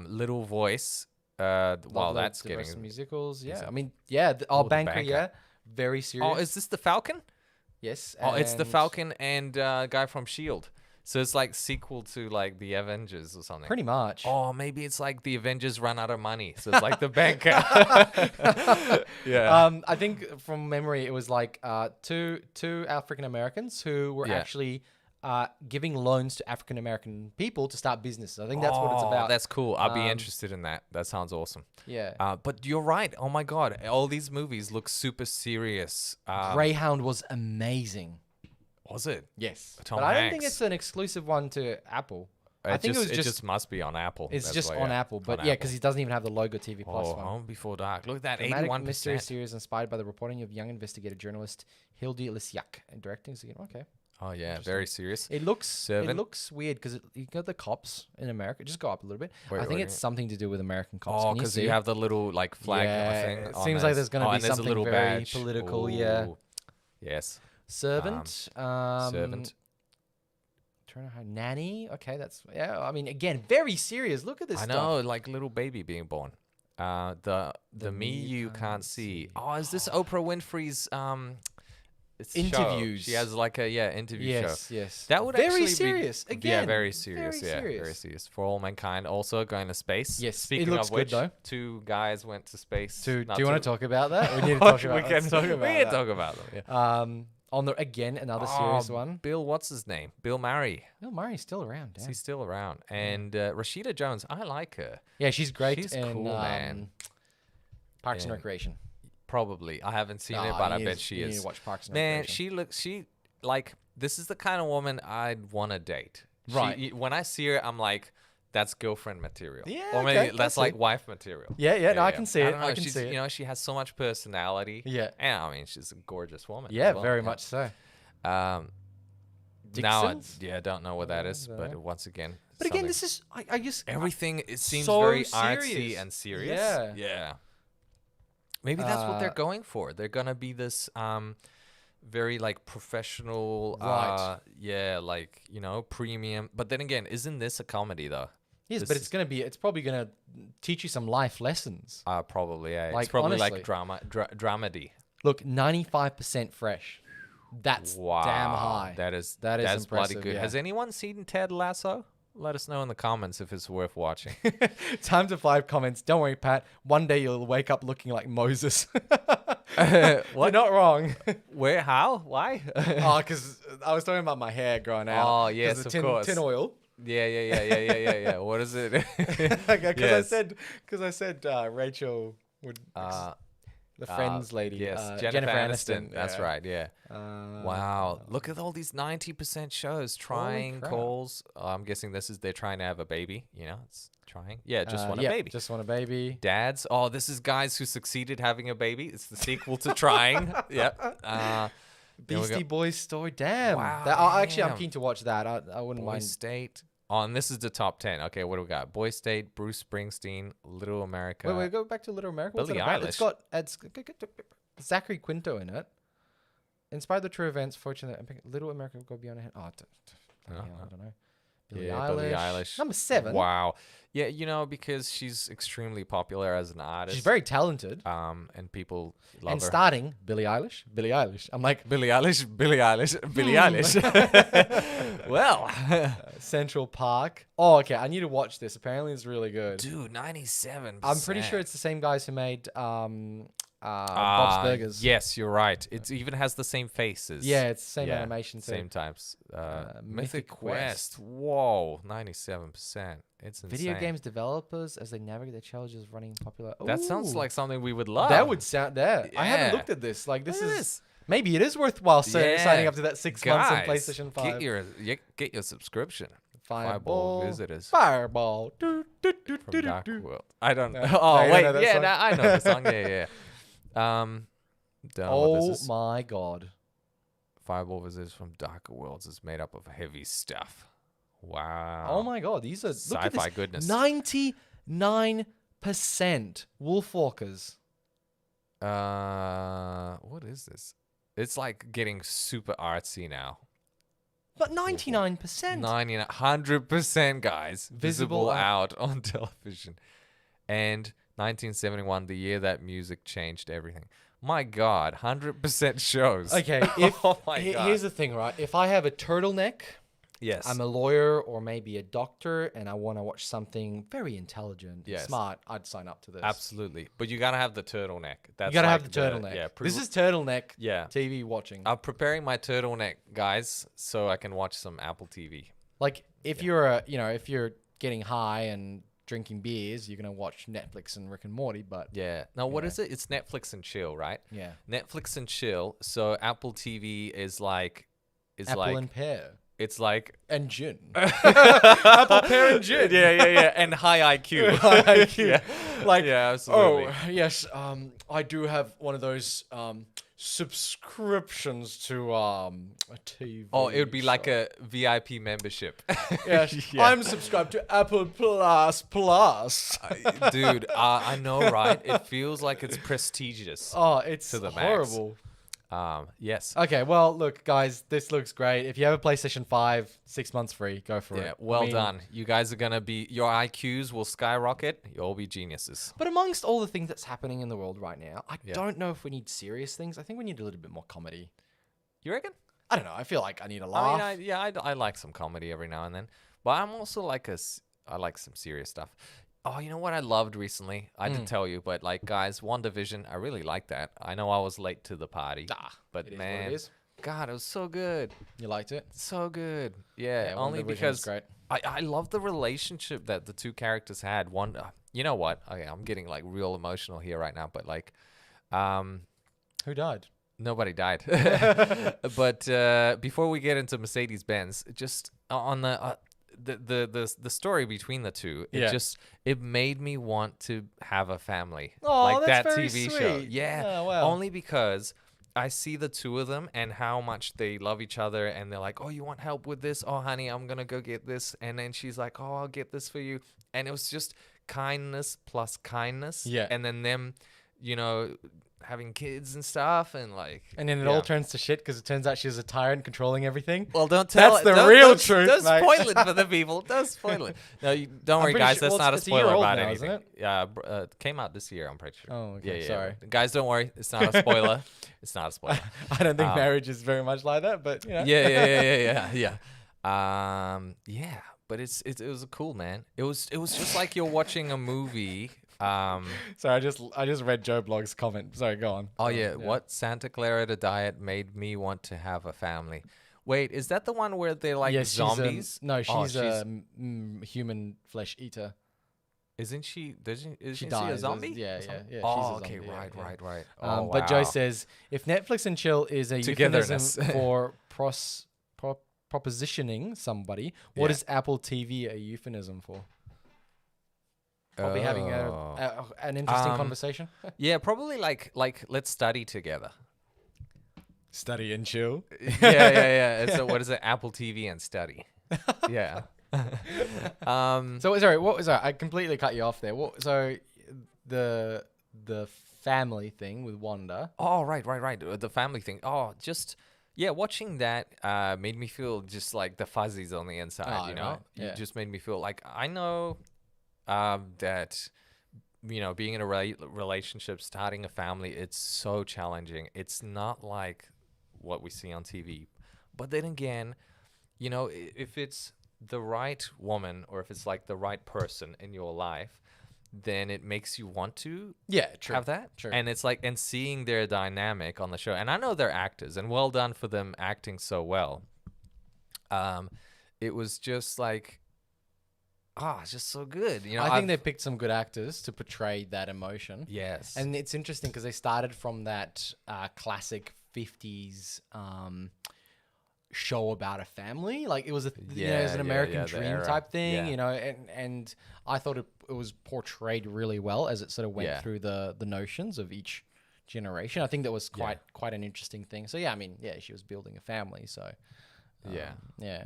[SPEAKER 1] Little Voice. Well,
[SPEAKER 2] Love
[SPEAKER 1] that's
[SPEAKER 2] the rest
[SPEAKER 1] getting.
[SPEAKER 2] of musicals. Yeah,
[SPEAKER 1] Is it-
[SPEAKER 2] I mean, yeah, our
[SPEAKER 1] The
[SPEAKER 2] banker,
[SPEAKER 1] Banker.
[SPEAKER 2] yeah, very serious.
[SPEAKER 1] Oh, is this the Falcon?
[SPEAKER 2] yes.
[SPEAKER 1] Oh, it's the
[SPEAKER 2] and
[SPEAKER 1] Falcon and guy from Shield. So it's like sequel to like the Avengers or something.
[SPEAKER 2] Pretty much.
[SPEAKER 1] Oh, maybe it's like the Avengers run out of money, so it's like the banker. Yeah.
[SPEAKER 2] I think from memory, it was like two African Americans who were
[SPEAKER 1] Yeah.
[SPEAKER 2] actually giving loans to African American people to start businesses. I think that's what it's
[SPEAKER 1] Oh,
[SPEAKER 2] about.
[SPEAKER 1] That's cool. I'd be
[SPEAKER 2] Um,
[SPEAKER 1] interested in that. That sounds awesome.
[SPEAKER 2] Yeah.
[SPEAKER 1] But you're right. Oh my God, all these movies look super serious.
[SPEAKER 2] Greyhound was amazing.
[SPEAKER 1] Was it?
[SPEAKER 2] Yes.
[SPEAKER 1] Tom
[SPEAKER 2] But I don't think
[SPEAKER 1] Hanks.
[SPEAKER 2] it's an exclusive one to Apple. I think it was
[SPEAKER 1] It
[SPEAKER 2] just
[SPEAKER 1] just must be on Apple.
[SPEAKER 2] it's
[SPEAKER 1] That's
[SPEAKER 2] just
[SPEAKER 1] why,
[SPEAKER 2] on
[SPEAKER 1] yeah.
[SPEAKER 2] Apple. But
[SPEAKER 1] On
[SPEAKER 2] yeah,
[SPEAKER 1] Apple.
[SPEAKER 2] because he doesn't even have the logo TV Plus
[SPEAKER 1] Oh,
[SPEAKER 2] one.
[SPEAKER 1] Home Before Dark. Look at that,
[SPEAKER 2] Dramatic
[SPEAKER 1] 81%.
[SPEAKER 2] mystery series inspired by the reporting of young investigative journalist Hildy Lisiak and directing. Okay.
[SPEAKER 1] Oh yeah, very serious.
[SPEAKER 2] It looks
[SPEAKER 1] Servant.
[SPEAKER 2] weird because you got the cops in America. Just go up a little bit.
[SPEAKER 1] Wait,
[SPEAKER 2] I think
[SPEAKER 1] wait,
[SPEAKER 2] it's something to do with American cops.
[SPEAKER 1] Oh,
[SPEAKER 2] Can
[SPEAKER 1] because
[SPEAKER 2] see?
[SPEAKER 1] you have the little like flag thing.
[SPEAKER 2] It
[SPEAKER 1] on
[SPEAKER 2] seems like
[SPEAKER 1] this.
[SPEAKER 2] there's gonna be
[SPEAKER 1] and there's a
[SPEAKER 2] something
[SPEAKER 1] little
[SPEAKER 2] very
[SPEAKER 1] badge.
[SPEAKER 2] political, yeah.
[SPEAKER 1] Ooh. Yes.
[SPEAKER 2] Servant.
[SPEAKER 1] Servant.
[SPEAKER 2] Trying to hide nanny. Okay, that's yeah. I mean, again, very serious. Look at this
[SPEAKER 1] I
[SPEAKER 2] stuff.
[SPEAKER 1] know, like little baby being born. The me you can't see. Oh, is this Oprah Winfrey's it's show?
[SPEAKER 2] Interviews.
[SPEAKER 1] She has like a interview show.
[SPEAKER 2] Yes.
[SPEAKER 1] That would
[SPEAKER 2] very
[SPEAKER 1] actually
[SPEAKER 2] serious.
[SPEAKER 1] be
[SPEAKER 2] Again,
[SPEAKER 1] yeah, very serious.
[SPEAKER 2] very
[SPEAKER 1] Yeah,
[SPEAKER 2] serious.
[SPEAKER 1] very serious. For all mankind, also going to space.
[SPEAKER 2] Yes, it
[SPEAKER 1] Speaking
[SPEAKER 2] looks
[SPEAKER 1] of
[SPEAKER 2] good,
[SPEAKER 1] which,
[SPEAKER 2] though.
[SPEAKER 1] 2 guys went to space.
[SPEAKER 2] Do
[SPEAKER 1] not
[SPEAKER 2] you want
[SPEAKER 1] two-
[SPEAKER 2] to talk about that? We need to talk about.
[SPEAKER 1] we can
[SPEAKER 2] let's talk about
[SPEAKER 1] we can
[SPEAKER 2] that.
[SPEAKER 1] talk about them. Yeah.
[SPEAKER 2] On the again another serious
[SPEAKER 1] Oh,
[SPEAKER 2] one.
[SPEAKER 1] Bill, what's his name? Bill Murray.
[SPEAKER 2] Bill Murray's still around. Damn.
[SPEAKER 1] He's still around. And Rashida Jones, I like her.
[SPEAKER 2] Yeah, she's great.
[SPEAKER 1] She's
[SPEAKER 2] in,
[SPEAKER 1] cool, man.
[SPEAKER 2] Parks and
[SPEAKER 1] Yeah.
[SPEAKER 2] Recreation.
[SPEAKER 1] Probably. I haven't seen it,
[SPEAKER 2] Nah,
[SPEAKER 1] but
[SPEAKER 2] you
[SPEAKER 1] I
[SPEAKER 2] need
[SPEAKER 1] bet
[SPEAKER 2] to-
[SPEAKER 1] she
[SPEAKER 2] you need
[SPEAKER 1] is.
[SPEAKER 2] to watch Parks and
[SPEAKER 1] Man,
[SPEAKER 2] Recreation.
[SPEAKER 1] she like this is the kind of woman I'd want to date.
[SPEAKER 2] Right.
[SPEAKER 1] When I see her, I'm like, that's girlfriend material.
[SPEAKER 2] Yeah,
[SPEAKER 1] Or
[SPEAKER 2] okay,
[SPEAKER 1] maybe
[SPEAKER 2] I
[SPEAKER 1] that's
[SPEAKER 2] see.
[SPEAKER 1] like wife material.
[SPEAKER 2] Yeah, no, I can see it.
[SPEAKER 1] don't know,
[SPEAKER 2] I can
[SPEAKER 1] she's,
[SPEAKER 2] see it.
[SPEAKER 1] You know, she has so much personality.
[SPEAKER 2] Yeah.
[SPEAKER 1] And I mean, she's a gorgeous woman.
[SPEAKER 2] Yeah,
[SPEAKER 1] as well.
[SPEAKER 2] very much so.
[SPEAKER 1] Now,
[SPEAKER 2] Dixon's?
[SPEAKER 1] I don't know what that is,
[SPEAKER 2] Yeah,
[SPEAKER 1] but
[SPEAKER 2] no.
[SPEAKER 1] once again.
[SPEAKER 2] But again,
[SPEAKER 1] something-
[SPEAKER 2] this is I just
[SPEAKER 1] everything. It seems
[SPEAKER 2] so
[SPEAKER 1] very artsy
[SPEAKER 2] serious.
[SPEAKER 1] and serious.
[SPEAKER 2] Yeah.
[SPEAKER 1] Yeah. Maybe that's what they're
[SPEAKER 2] Uh,
[SPEAKER 1] going for. They're gonna be this very like professional,
[SPEAKER 2] Right.
[SPEAKER 1] yeah, like premium. But then again, isn't this a comedy though?
[SPEAKER 2] yes,
[SPEAKER 1] this
[SPEAKER 2] but
[SPEAKER 1] is-
[SPEAKER 2] it's probably gonna teach you some life lessons.
[SPEAKER 1] Probably. Yeah.
[SPEAKER 2] Like,
[SPEAKER 1] it's probably
[SPEAKER 2] honestly.
[SPEAKER 1] like dramedy.
[SPEAKER 2] Look, 95% fresh. That's
[SPEAKER 1] Wow,
[SPEAKER 2] damn high.
[SPEAKER 1] that's
[SPEAKER 2] That is
[SPEAKER 1] bloody
[SPEAKER 2] impressive,
[SPEAKER 1] good.
[SPEAKER 2] yeah.
[SPEAKER 1] Has anyone seen Ted Lasso? Let us know in the comments if it's worth watching.
[SPEAKER 2] Time to 5 comments. Don't worry, Pat. One day you'll wake up looking like Moses. You're not wrong.
[SPEAKER 1] Where? How? Why?
[SPEAKER 2] Oh, because I was talking about my hair growing out.
[SPEAKER 1] Oh,
[SPEAKER 2] 'Cause
[SPEAKER 1] yes,
[SPEAKER 2] the
[SPEAKER 1] of course.
[SPEAKER 2] tin oil.
[SPEAKER 1] Yeah. What is it?
[SPEAKER 2] Because
[SPEAKER 1] Yes.
[SPEAKER 2] I said Rachel would the
[SPEAKER 1] Uh,
[SPEAKER 2] Friends lady.
[SPEAKER 1] Yes,
[SPEAKER 2] Jennifer Aniston.
[SPEAKER 1] That's
[SPEAKER 2] yeah.
[SPEAKER 1] right. Yeah. Wow. Look at all these 90% shows. Trying
[SPEAKER 2] crap.
[SPEAKER 1] calls. I'm guessing they're trying to have a baby. It's trying. Yeah, just want a
[SPEAKER 2] yeah,
[SPEAKER 1] baby.
[SPEAKER 2] Just want a baby.
[SPEAKER 1] Dads. Oh, this is guys who succeeded having a baby. It's the sequel to Trying. Yep. There we go.
[SPEAKER 2] Beastie Boys story. Damn.
[SPEAKER 1] Wow,
[SPEAKER 2] Actually, I'm
[SPEAKER 1] damn.
[SPEAKER 2] keen to watch that. I wouldn't
[SPEAKER 1] Boy
[SPEAKER 2] mind.
[SPEAKER 1] State. Oh, and this is the top 10. Okay, what do we got? Boy State, Bruce Springsteen, Little America.
[SPEAKER 2] Wait, go back to Little America. What's
[SPEAKER 1] Billie
[SPEAKER 2] it about?
[SPEAKER 1] Eilish.
[SPEAKER 2] It's Zachary Quinto in it. Inspired the true events. Fortunately, Little America will go beyond ahead. Oh, I don't know. Billie
[SPEAKER 1] Yeah, Billie
[SPEAKER 2] Eilish.
[SPEAKER 1] Eilish.
[SPEAKER 2] Number 7.
[SPEAKER 1] Wow. Yeah, because she's extremely popular as an artist.
[SPEAKER 2] She's very talented.
[SPEAKER 1] And people love
[SPEAKER 2] And
[SPEAKER 1] her.
[SPEAKER 2] starting Billie Eilish. Billie Eilish. I'm like,
[SPEAKER 1] Billie Eilish, Billie Eilish, Billie Eilish. Well,
[SPEAKER 2] Central Park. Oh, okay. I need to watch this. Apparently, it's really good.
[SPEAKER 1] dude, 97%.
[SPEAKER 2] I'm pretty sure it's the same guys who made Bob's Burgers.
[SPEAKER 1] Yes, you're right. It even has the same faces.
[SPEAKER 2] Yeah, it's the same animation too.
[SPEAKER 1] Same types. Mythic
[SPEAKER 2] Mythic
[SPEAKER 1] Quest.
[SPEAKER 2] Quest.
[SPEAKER 1] Whoa, 97%. It's insane.
[SPEAKER 2] Video games developers as they navigate the challenges running popular.
[SPEAKER 1] That sounds
[SPEAKER 2] Ooh.
[SPEAKER 1] like something we would love.
[SPEAKER 2] That would sound there. I haven't
[SPEAKER 1] Yeah.
[SPEAKER 2] looked at this. Like this
[SPEAKER 1] Look at
[SPEAKER 2] is
[SPEAKER 1] this.
[SPEAKER 2] maybe it is worthwhile
[SPEAKER 1] Yeah.
[SPEAKER 2] signing up to that 6 months on
[SPEAKER 1] Guys,
[SPEAKER 2] PlayStation 5.
[SPEAKER 1] Get your subscription.
[SPEAKER 2] Fireball
[SPEAKER 1] Visitors.
[SPEAKER 2] Fireball. Do, do, do,
[SPEAKER 1] From
[SPEAKER 2] do,
[SPEAKER 1] Dark
[SPEAKER 2] do.
[SPEAKER 1] World. I don't know.
[SPEAKER 2] No,
[SPEAKER 1] Oh,
[SPEAKER 2] you don't
[SPEAKER 1] wait.
[SPEAKER 2] know that
[SPEAKER 1] Yeah,
[SPEAKER 2] song?
[SPEAKER 1] no, I know the song. Yeah. Don't know what
[SPEAKER 2] Oh
[SPEAKER 1] this is.
[SPEAKER 2] my god.
[SPEAKER 1] Fireball Visitors from Darker Worlds is made up of heavy stuff. Wow.
[SPEAKER 2] Oh my god. These are look at
[SPEAKER 1] Sci-fi
[SPEAKER 2] this.
[SPEAKER 1] goodness.
[SPEAKER 2] 99% Wolfwalkers.
[SPEAKER 1] What is this? It's like getting super artsy now.
[SPEAKER 2] But 99%.
[SPEAKER 1] 100%, guys.
[SPEAKER 2] Visible
[SPEAKER 1] Visible out on television. And 1971, the year that music changed everything. My God, 100% shows.
[SPEAKER 2] Okay, if
[SPEAKER 1] Oh my God.
[SPEAKER 2] here's the thing, right? If I have a turtleneck,
[SPEAKER 1] Yes.
[SPEAKER 2] I'm a lawyer or maybe a doctor, and I want to watch something very intelligent,
[SPEAKER 1] Yes.
[SPEAKER 2] smart, I'd sign up to this.
[SPEAKER 1] Absolutely. But you gotta have the turtleneck. That's
[SPEAKER 2] You gotta have
[SPEAKER 1] like
[SPEAKER 2] the turtleneck.
[SPEAKER 1] Yeah.
[SPEAKER 2] This is turtleneck
[SPEAKER 1] Yeah.
[SPEAKER 2] TV watching.
[SPEAKER 1] I'm preparing my turtleneck, guys, so I can watch some Apple TV.
[SPEAKER 2] Like if you're if you're getting high and drinking beers, you're gonna watch Netflix and Rick and Morty. But
[SPEAKER 1] Yeah. Now, what
[SPEAKER 2] Yeah.
[SPEAKER 1] is it? It's Netflix and chill, right?
[SPEAKER 2] yeah,
[SPEAKER 1] Netflix and chill. So Apple TV is like,
[SPEAKER 2] Apple and pear
[SPEAKER 1] it's like
[SPEAKER 2] and gin. Apple, pear, and gin.
[SPEAKER 1] yeah, and high IQ.
[SPEAKER 2] High IQ.
[SPEAKER 1] Yeah.
[SPEAKER 2] Like
[SPEAKER 1] Yeah, absolutely.
[SPEAKER 2] Oh yes, I do have one of those subscriptions to a TV.
[SPEAKER 1] Oh, it would be like
[SPEAKER 2] show.
[SPEAKER 1] a VIP membership.
[SPEAKER 2] Yes,
[SPEAKER 1] Yeah.
[SPEAKER 2] I'm subscribed to Apple Plus.
[SPEAKER 1] Dude, I know, right? It feels like it's prestigious.
[SPEAKER 2] Oh, it's
[SPEAKER 1] To the max.
[SPEAKER 2] horrible.
[SPEAKER 1] Yes.
[SPEAKER 2] Okay, well, look, guys, this looks great. If you have a PlayStation 5, 6 months free, go for
[SPEAKER 1] Yeah,
[SPEAKER 2] it.
[SPEAKER 1] well
[SPEAKER 2] I mean,
[SPEAKER 1] done. You guys are gonna be, your IQs will skyrocket. You'll all be geniuses.
[SPEAKER 2] But amongst all the things that's happening in the world right now, I
[SPEAKER 1] Yeah.
[SPEAKER 2] don't know if we need serious things. I think we need a little bit more comedy.
[SPEAKER 1] You reckon?
[SPEAKER 2] I don't know. I feel like I need a
[SPEAKER 1] I
[SPEAKER 2] laugh.
[SPEAKER 1] mean, I like some comedy every now and then, but I'm also like I like some serious stuff. Oh, you know what I loved recently? I did tell you, but like, guys, WandaVision, I really like that. I know I was late to the party, but
[SPEAKER 2] it is what
[SPEAKER 1] man,
[SPEAKER 2] it is.
[SPEAKER 1] God, it was so good,
[SPEAKER 2] You liked it?
[SPEAKER 1] so good. Yeah,
[SPEAKER 2] Yeah,
[SPEAKER 1] only
[SPEAKER 2] WandaVision was
[SPEAKER 1] because
[SPEAKER 2] great.
[SPEAKER 1] I love the relationship that the two characters had. One, you know what? Okay, I'm getting like real emotional here right now, but like,
[SPEAKER 2] Who died?
[SPEAKER 1] nobody died. But before we get into Mercedes-Benz, just on the story between the two,
[SPEAKER 2] Yeah.
[SPEAKER 1] it made me want to have a family.
[SPEAKER 2] Oh,
[SPEAKER 1] like
[SPEAKER 2] that's
[SPEAKER 1] that
[SPEAKER 2] very
[SPEAKER 1] TV show.
[SPEAKER 2] sweet.
[SPEAKER 1] Yeah.
[SPEAKER 2] Yeah, wow.
[SPEAKER 1] Only because I see the two of them and how much they love each other, and they're like, "Oh, you want help with this? Oh, honey, I'm gonna go get this." And then she's like, "Oh, I'll get this for you." And it was just kindness plus kindness.
[SPEAKER 2] Yeah.
[SPEAKER 1] And then them, having kids and stuff, and like.
[SPEAKER 2] And then it
[SPEAKER 1] yeah.
[SPEAKER 2] all turns to shit because it turns out she's a tyrant controlling everything.
[SPEAKER 1] Well, don't tell
[SPEAKER 2] That's
[SPEAKER 1] it.
[SPEAKER 2] the
[SPEAKER 1] Don't-
[SPEAKER 2] real
[SPEAKER 1] don't-
[SPEAKER 2] truth,
[SPEAKER 1] Don't
[SPEAKER 2] mate.
[SPEAKER 1] spoil it for the people. Don't spoil it. No, don't worry,
[SPEAKER 2] pretty
[SPEAKER 1] guys.
[SPEAKER 2] sure-
[SPEAKER 1] That's
[SPEAKER 2] well,
[SPEAKER 1] not a
[SPEAKER 2] it's a year
[SPEAKER 1] spoiler
[SPEAKER 2] old
[SPEAKER 1] about
[SPEAKER 2] now,
[SPEAKER 1] anything.
[SPEAKER 2] isn't it?
[SPEAKER 1] Yeah, it came out this year. I'm pretty sure.
[SPEAKER 2] Oh, okay,
[SPEAKER 1] Yeah.
[SPEAKER 2] sorry.
[SPEAKER 1] Guys, don't worry. It's not a spoiler. It's not a spoiler.
[SPEAKER 2] I don't think marriage is very much like that, but you know.
[SPEAKER 1] Yeah. Yeah. But it was cool, man. It was just like you're watching a movie.
[SPEAKER 2] Sorry, I just read Joe Blog's comment. Sorry, go on.
[SPEAKER 1] Oh yeah, what Santa Clarita Diet made me want to have a family. Wait, is that the one where they're like
[SPEAKER 2] Yeah,
[SPEAKER 1] zombies?
[SPEAKER 2] no,
[SPEAKER 1] Oh,
[SPEAKER 2] she's a human flesh eater.
[SPEAKER 1] Isn't she? Isn't she a
[SPEAKER 2] dies.
[SPEAKER 1] zombie?
[SPEAKER 2] Yeah,
[SPEAKER 1] or something?
[SPEAKER 2] yeah,
[SPEAKER 1] Oh,
[SPEAKER 2] she's a
[SPEAKER 1] okay,
[SPEAKER 2] zombie, yeah,
[SPEAKER 1] right.
[SPEAKER 2] But
[SPEAKER 1] Oh,
[SPEAKER 2] Joe
[SPEAKER 1] wow.
[SPEAKER 2] says if Netflix and chill is a
[SPEAKER 1] Togetherness.
[SPEAKER 2] euphemism for propositioning somebody, what
[SPEAKER 1] Yeah.
[SPEAKER 2] is Apple TV a euphemism for? Probably having an interesting conversation.
[SPEAKER 1] Yeah, probably like let's study together.
[SPEAKER 2] Study and chill.
[SPEAKER 1] Yeah. So what is it? Apple TV and study. Yeah.
[SPEAKER 2] So sorry, what was that? I completely cut you off there. So the family thing with Wanda.
[SPEAKER 1] Oh, right. The family thing. Oh, just Yeah, watching that made me feel just like the fuzzies on the inside,
[SPEAKER 2] Oh,
[SPEAKER 1] you know?
[SPEAKER 2] right.
[SPEAKER 1] It
[SPEAKER 2] Yeah.
[SPEAKER 1] just made me feel like I know that, being in a relationship, starting a family, it's so challenging. It's not like what we see on TV. But then again, if it's the right woman or if it's like the right person in your life, then it makes you want to
[SPEAKER 2] Yeah, true.
[SPEAKER 1] have that.
[SPEAKER 2] True.
[SPEAKER 1] And it's like, and seeing their dynamic on the show, and I know they're actors, and well done for them acting so well. It was just like, it's just so good.
[SPEAKER 2] I think they picked some good actors to portray that emotion.
[SPEAKER 1] Yes.
[SPEAKER 2] And it's interesting because they started from that classic 50s show about a family. Like it was it was an American
[SPEAKER 1] the
[SPEAKER 2] dream
[SPEAKER 1] era.
[SPEAKER 2] type thing,
[SPEAKER 1] Yeah.
[SPEAKER 2] and I thought it was portrayed really well as it sort of went
[SPEAKER 1] Yeah.
[SPEAKER 2] through the notions of each generation. I think that was quite an interesting thing. So yeah, I mean, yeah, she was building a family, so
[SPEAKER 1] Yeah.
[SPEAKER 2] yeah.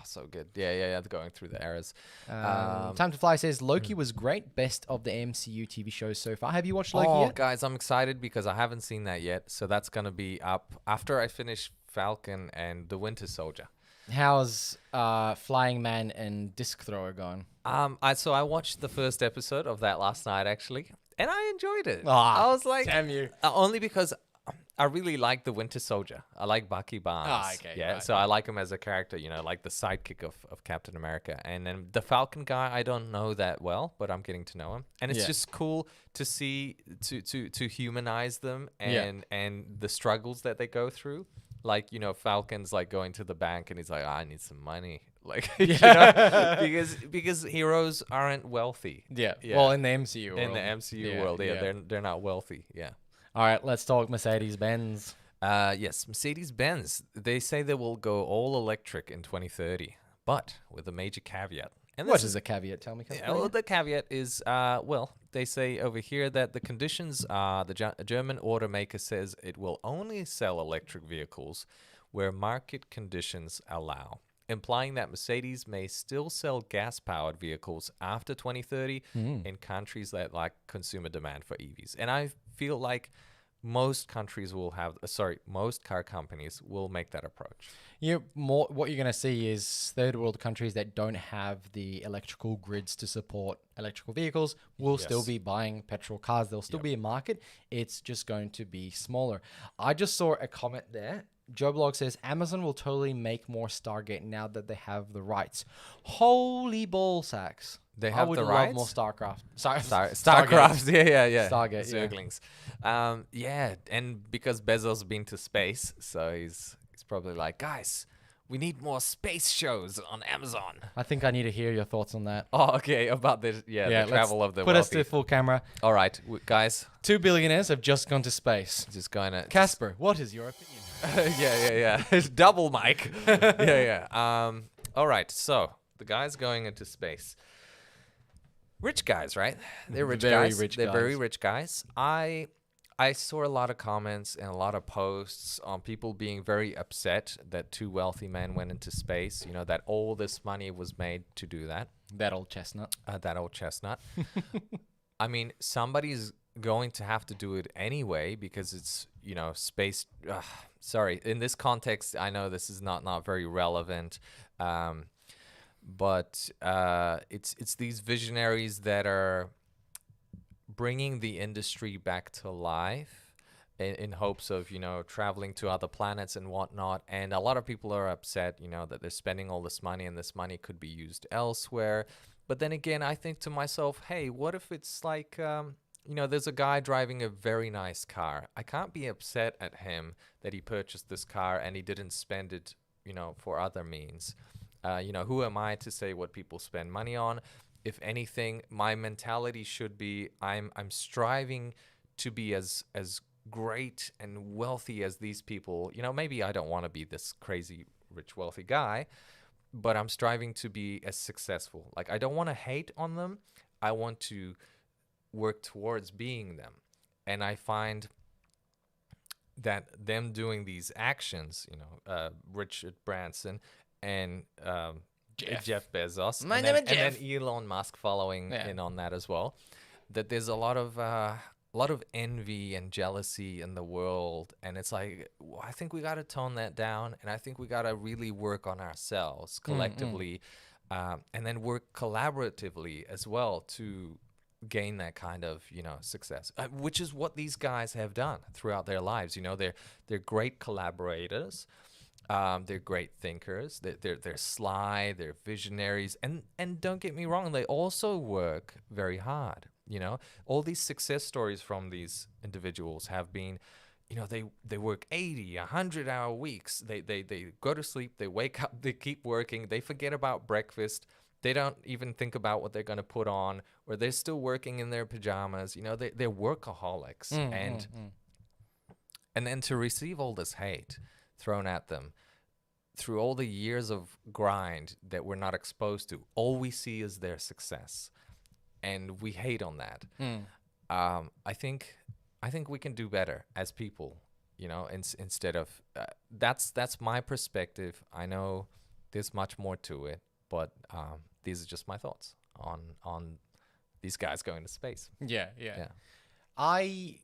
[SPEAKER 1] So good. Yeah. Going through the eras.
[SPEAKER 2] Time to Fly says Loki was great, best of the MCU TV shows so far. Have you watched Loki
[SPEAKER 1] Oh,
[SPEAKER 2] yet?
[SPEAKER 1] guys, I'm excited because I haven't seen that yet. So that's going to be up after I finish Falcon and the Winter Soldier.
[SPEAKER 2] How's Flying Man and Disc Thrower going?
[SPEAKER 1] I watched the first episode of that last night, actually, and I enjoyed it.
[SPEAKER 2] Ah,
[SPEAKER 1] I was like,
[SPEAKER 2] damn you.
[SPEAKER 1] Only because I really like the Winter Soldier. I like Bucky Barnes.
[SPEAKER 2] Okay,
[SPEAKER 1] Yeah,
[SPEAKER 2] right.
[SPEAKER 1] so I like him as a character, like the sidekick of Captain America. And then the Falcon guy, I don't know that well, but I'm getting to know him. And it's just cool to see, to humanize them and the struggles that they go through. Like, Falcon's like going to the bank and he's like, I need some money. Like, because heroes aren't wealthy.
[SPEAKER 2] Yeah. Well, in the MCU world.
[SPEAKER 1] In the MCU world, they're not wealthy. Yeah.
[SPEAKER 2] All right, let's talk Mercedes-Benz.
[SPEAKER 1] Yes, Mercedes-Benz, they say they will go all electric in 2030, but with a major caveat. And
[SPEAKER 2] What is a caveat? Tell me.
[SPEAKER 1] well, the caveat is, they say over here that the conditions, the German automaker says it will only sell electric vehicles where market conditions allow, implying that Mercedes may still sell gas-powered vehicles after 2030 in countries that lack consumer demand for EVs. And I feel like most countries will have, most car companies will make that approach.
[SPEAKER 2] What you're going to see is third world countries that don't have the electrical grids to support electrical vehicles will still be buying petrol cars. There'll still be a market. It's just going to be smaller. I just saw a comment there. Joe Blog says Amazon will totally make more Stargate now that they have the rights. Holy ball sacks.
[SPEAKER 1] They have
[SPEAKER 2] I would
[SPEAKER 1] the
[SPEAKER 2] love
[SPEAKER 1] rights?
[SPEAKER 2] more StarCraft. Starcraft.
[SPEAKER 1] Starcraft, yeah.
[SPEAKER 2] Stargate,
[SPEAKER 1] Zerglings. And because Bezos been to space, so he's probably like, guys, we need more space shows on Amazon.
[SPEAKER 2] I think I need to hear your thoughts on that.
[SPEAKER 1] Oh, okay, about the travel of the
[SPEAKER 2] put us
[SPEAKER 1] wealthy.
[SPEAKER 2] to full camera.
[SPEAKER 1] All right, guys,
[SPEAKER 2] 2 billionaires have just gone to space.
[SPEAKER 1] just going to
[SPEAKER 2] Casper, what is your opinion?
[SPEAKER 1] yeah. It's double mic. yeah. All right, so the guys going into space. Rich guys, right? They're rich
[SPEAKER 2] Very
[SPEAKER 1] guys.
[SPEAKER 2] rich
[SPEAKER 1] They're very
[SPEAKER 2] guys.
[SPEAKER 1] rich guys. I saw a lot of comments and a lot of posts on people being very upset that two wealthy men went into space. That all this money was made to do that.
[SPEAKER 2] That old chestnut.
[SPEAKER 1] That old chestnut. I mean, somebody's going to have to do it anyway because it's, space. Sorry, in this context, I know this is not very relevant. But it's these visionaries that are bringing the industry back to life in hopes of, traveling to other planets and whatnot. And a lot of people are upset, that they're spending all this money and this money could be used elsewhere. But then again, I think to myself, hey, what if it's like, there's a guy driving a very nice car. I can't be upset at him that he purchased this car and he didn't spend it, for other means. Who am I to say what people spend money on? If anything, my mentality should be I'm striving to be as great and wealthy as these people. Maybe I don't want to be this crazy rich wealthy guy, but I'm striving to be as successful. Like, I don't want to hate on them. I want to work towards being them. And I find that them doing these actions, Richard Branson and Jeff Bezos,
[SPEAKER 2] My
[SPEAKER 1] and
[SPEAKER 2] name
[SPEAKER 1] then,
[SPEAKER 2] is Jeff.
[SPEAKER 1] and then Elon Musk following in on that as well, that there's a lot of a lot of envy and jealousy in the world, and it's like, I think we got to tone that down, and I think we got to really work on ourselves collectively, and then work collaboratively as well to gain that kind of success, which is what these guys have done throughout their lives. They're great collaborators. They're great thinkers. They're sly. They're visionaries, and don't get me wrong, they also work very hard. All these success stories from these individuals have been, they work 80, 100-hour weeks. They go to sleep. They wake up. They keep working. They forget about breakfast. They don't even think about what they're going to put on, or they're still working in their pajamas. They're workaholics, and then to receive all this hate thrown at them through all the years of grind that we're not exposed to, all we see is their success, and we hate on that. I think we can do better as people, instead of that's my perspective. I know there's much more to it, but these are just my thoughts on these guys going to space.
[SPEAKER 2] Yeah. I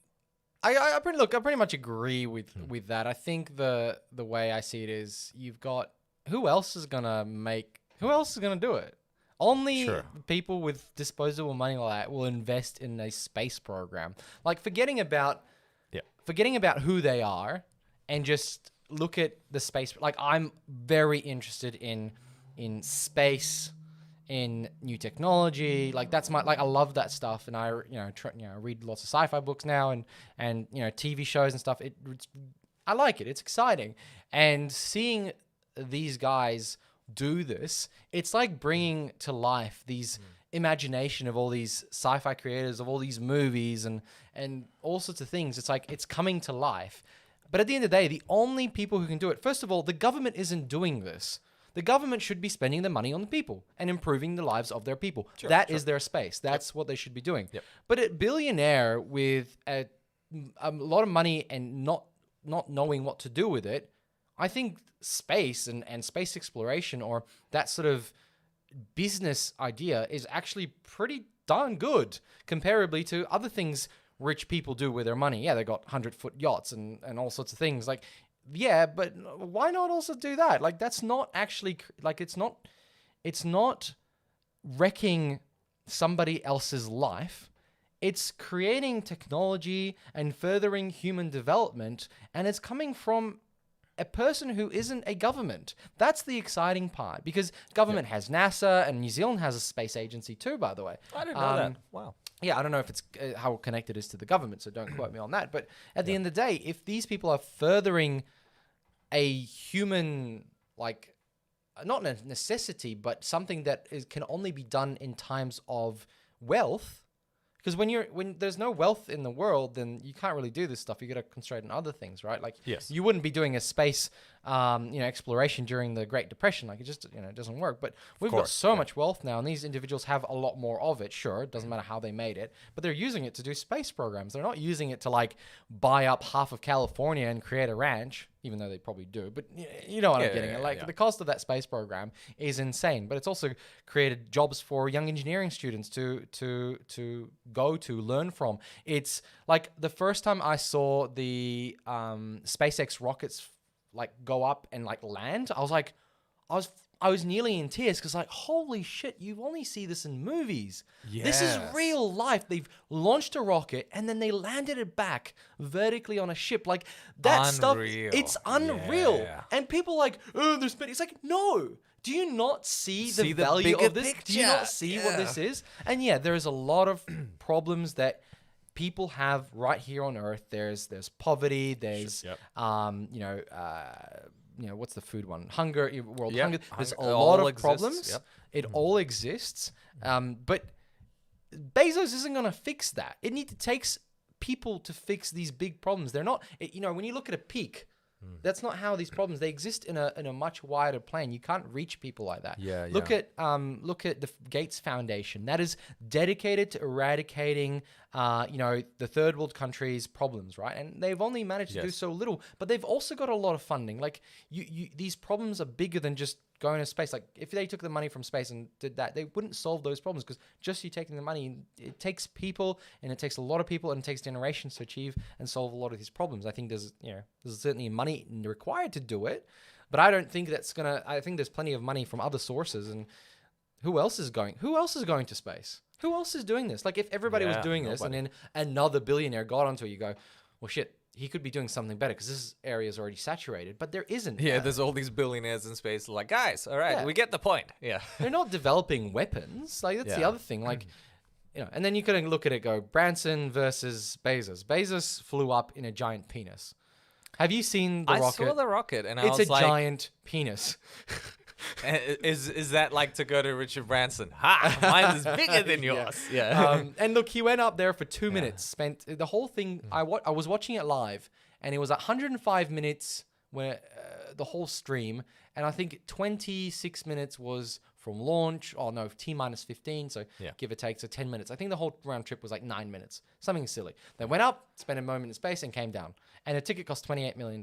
[SPEAKER 2] pretty much agree with that. I think the way I see it is, you've got, who else is gonna do it? Only people with disposable money like that will invest in a space program. Like, forgetting about who they are and just look at the space. Like, I'm very interested in space, in new technology. Like, that's I love that stuff, and I read lots of sci-fi books now, and TV shows and stuff. I like it. It's exciting, and seeing these guys do this, it's like bringing to life these imagination of all these sci-fi creators, of all these movies and all sorts of things. It's like it's coming to life. But at the end of the day, the only people who can do it, first of all, the government isn't doing this. The government should be spending the money on the people and improving the lives of their people. That is their space. That's what they should be doing. But a billionaire with a lot of money and not knowing what to do with it, I think space and space exploration, or that sort of business idea, is actually pretty darn good comparably to other things rich people do with their money. Yeah, they got 100-foot yachts and all sorts of things. Like, yeah, but why not also do that? Like, that's not actually, like, it's not wrecking somebody else's life. It's creating technology and furthering human development, and it's coming from a person who isn't a government. That's the exciting part, because government has NASA, and New Zealand has a space agency too, by the way.
[SPEAKER 1] I didn't know that. Wow.
[SPEAKER 2] Yeah, I don't know if it's how connected it is to the government, so don't quote me on that. But at the end of the day, if these people are furthering a human, like, not a necessity, but something that can only be done in times of wealth. Because when there's no wealth in the world, then you can't really do this stuff. You got to concentrate on other things, right? Like, you wouldn't be doing a space, exploration during the Great Depression. Like, it just, it doesn't work. But we've got so much wealth now, and these individuals have a lot more of it. Sure, it doesn't matter how they made it, but they're using it to do space programs. They're not using it to, like, buy up half of California and create a ranch, even though they probably do. But you know what I'm getting at. Like, the cost of that space program is insane. But it's also created jobs for young engineering students to go to learn from. It's like the first time I saw the SpaceX rockets like go up and like land, I was nearly in tears, because, like, holy shit, you only see this in movies. This is real life. They've launched a rocket and then they landed it back vertically on a ship. Like, that stuff, it's unreal. Yeah. And people like, oh, there's been, it's like, no. Do you not see the value of this? Picture. Do you not see what this is? And there is a lot of problems that people have right here on Earth. There's poverty. There's what's the food one? Hunger, world hunger. There's a lot of problems. It all exists. But Bezos isn't going to fix that. It takes people to fix these big problems. They're not, when you look at a peak, that's not how these problems, they exist in a much wider plane. You can't reach people like that. Look at the Gates Foundation. That is dedicated to eradicating the third world countries' problems, right? And they've only managed to do so little, but they've also got a lot of funding. Like, these problems are bigger than just going to space. Like if they took the money from space and did that, they wouldn't solve those problems because just you taking the money, it takes people and it takes a lot of people and it takes generations to achieve and solve a lot of these problems. I think there's certainly money required to do it, but I don't think that's gonna. I think there's plenty of money from other sources. And who else is going to space? Who else is doing this? Like if everybody was doing this and then another billionaire got onto it, you go, well, shit, he could be doing something better because this area is already saturated, but there isn't.
[SPEAKER 1] Yeah, there's all these billionaires in space like, guys, all right, we get the point. Yeah.
[SPEAKER 2] They're not developing weapons. Like that's the other thing. Like, and then you can look at it, go Branson versus Bezos. Bezos flew up in a giant penis. Have you seen the rocket?
[SPEAKER 1] I saw the rocket and
[SPEAKER 2] it's a giant penis.
[SPEAKER 1] Is that like to go to Richard Branson? Ha! Mine is bigger than yours. Yeah.
[SPEAKER 2] And look, he went up there for 2 minutes. Spent the whole thing. I was watching it live, and it was 105 minutes where the whole stream, and I think 26 minutes was from launch. Oh no, T-minus 15, so give or take, so 10 minutes. I think the whole round trip was like 9 minutes, something silly. They went up, spent a moment in space, and came down. And a ticket cost $28 million.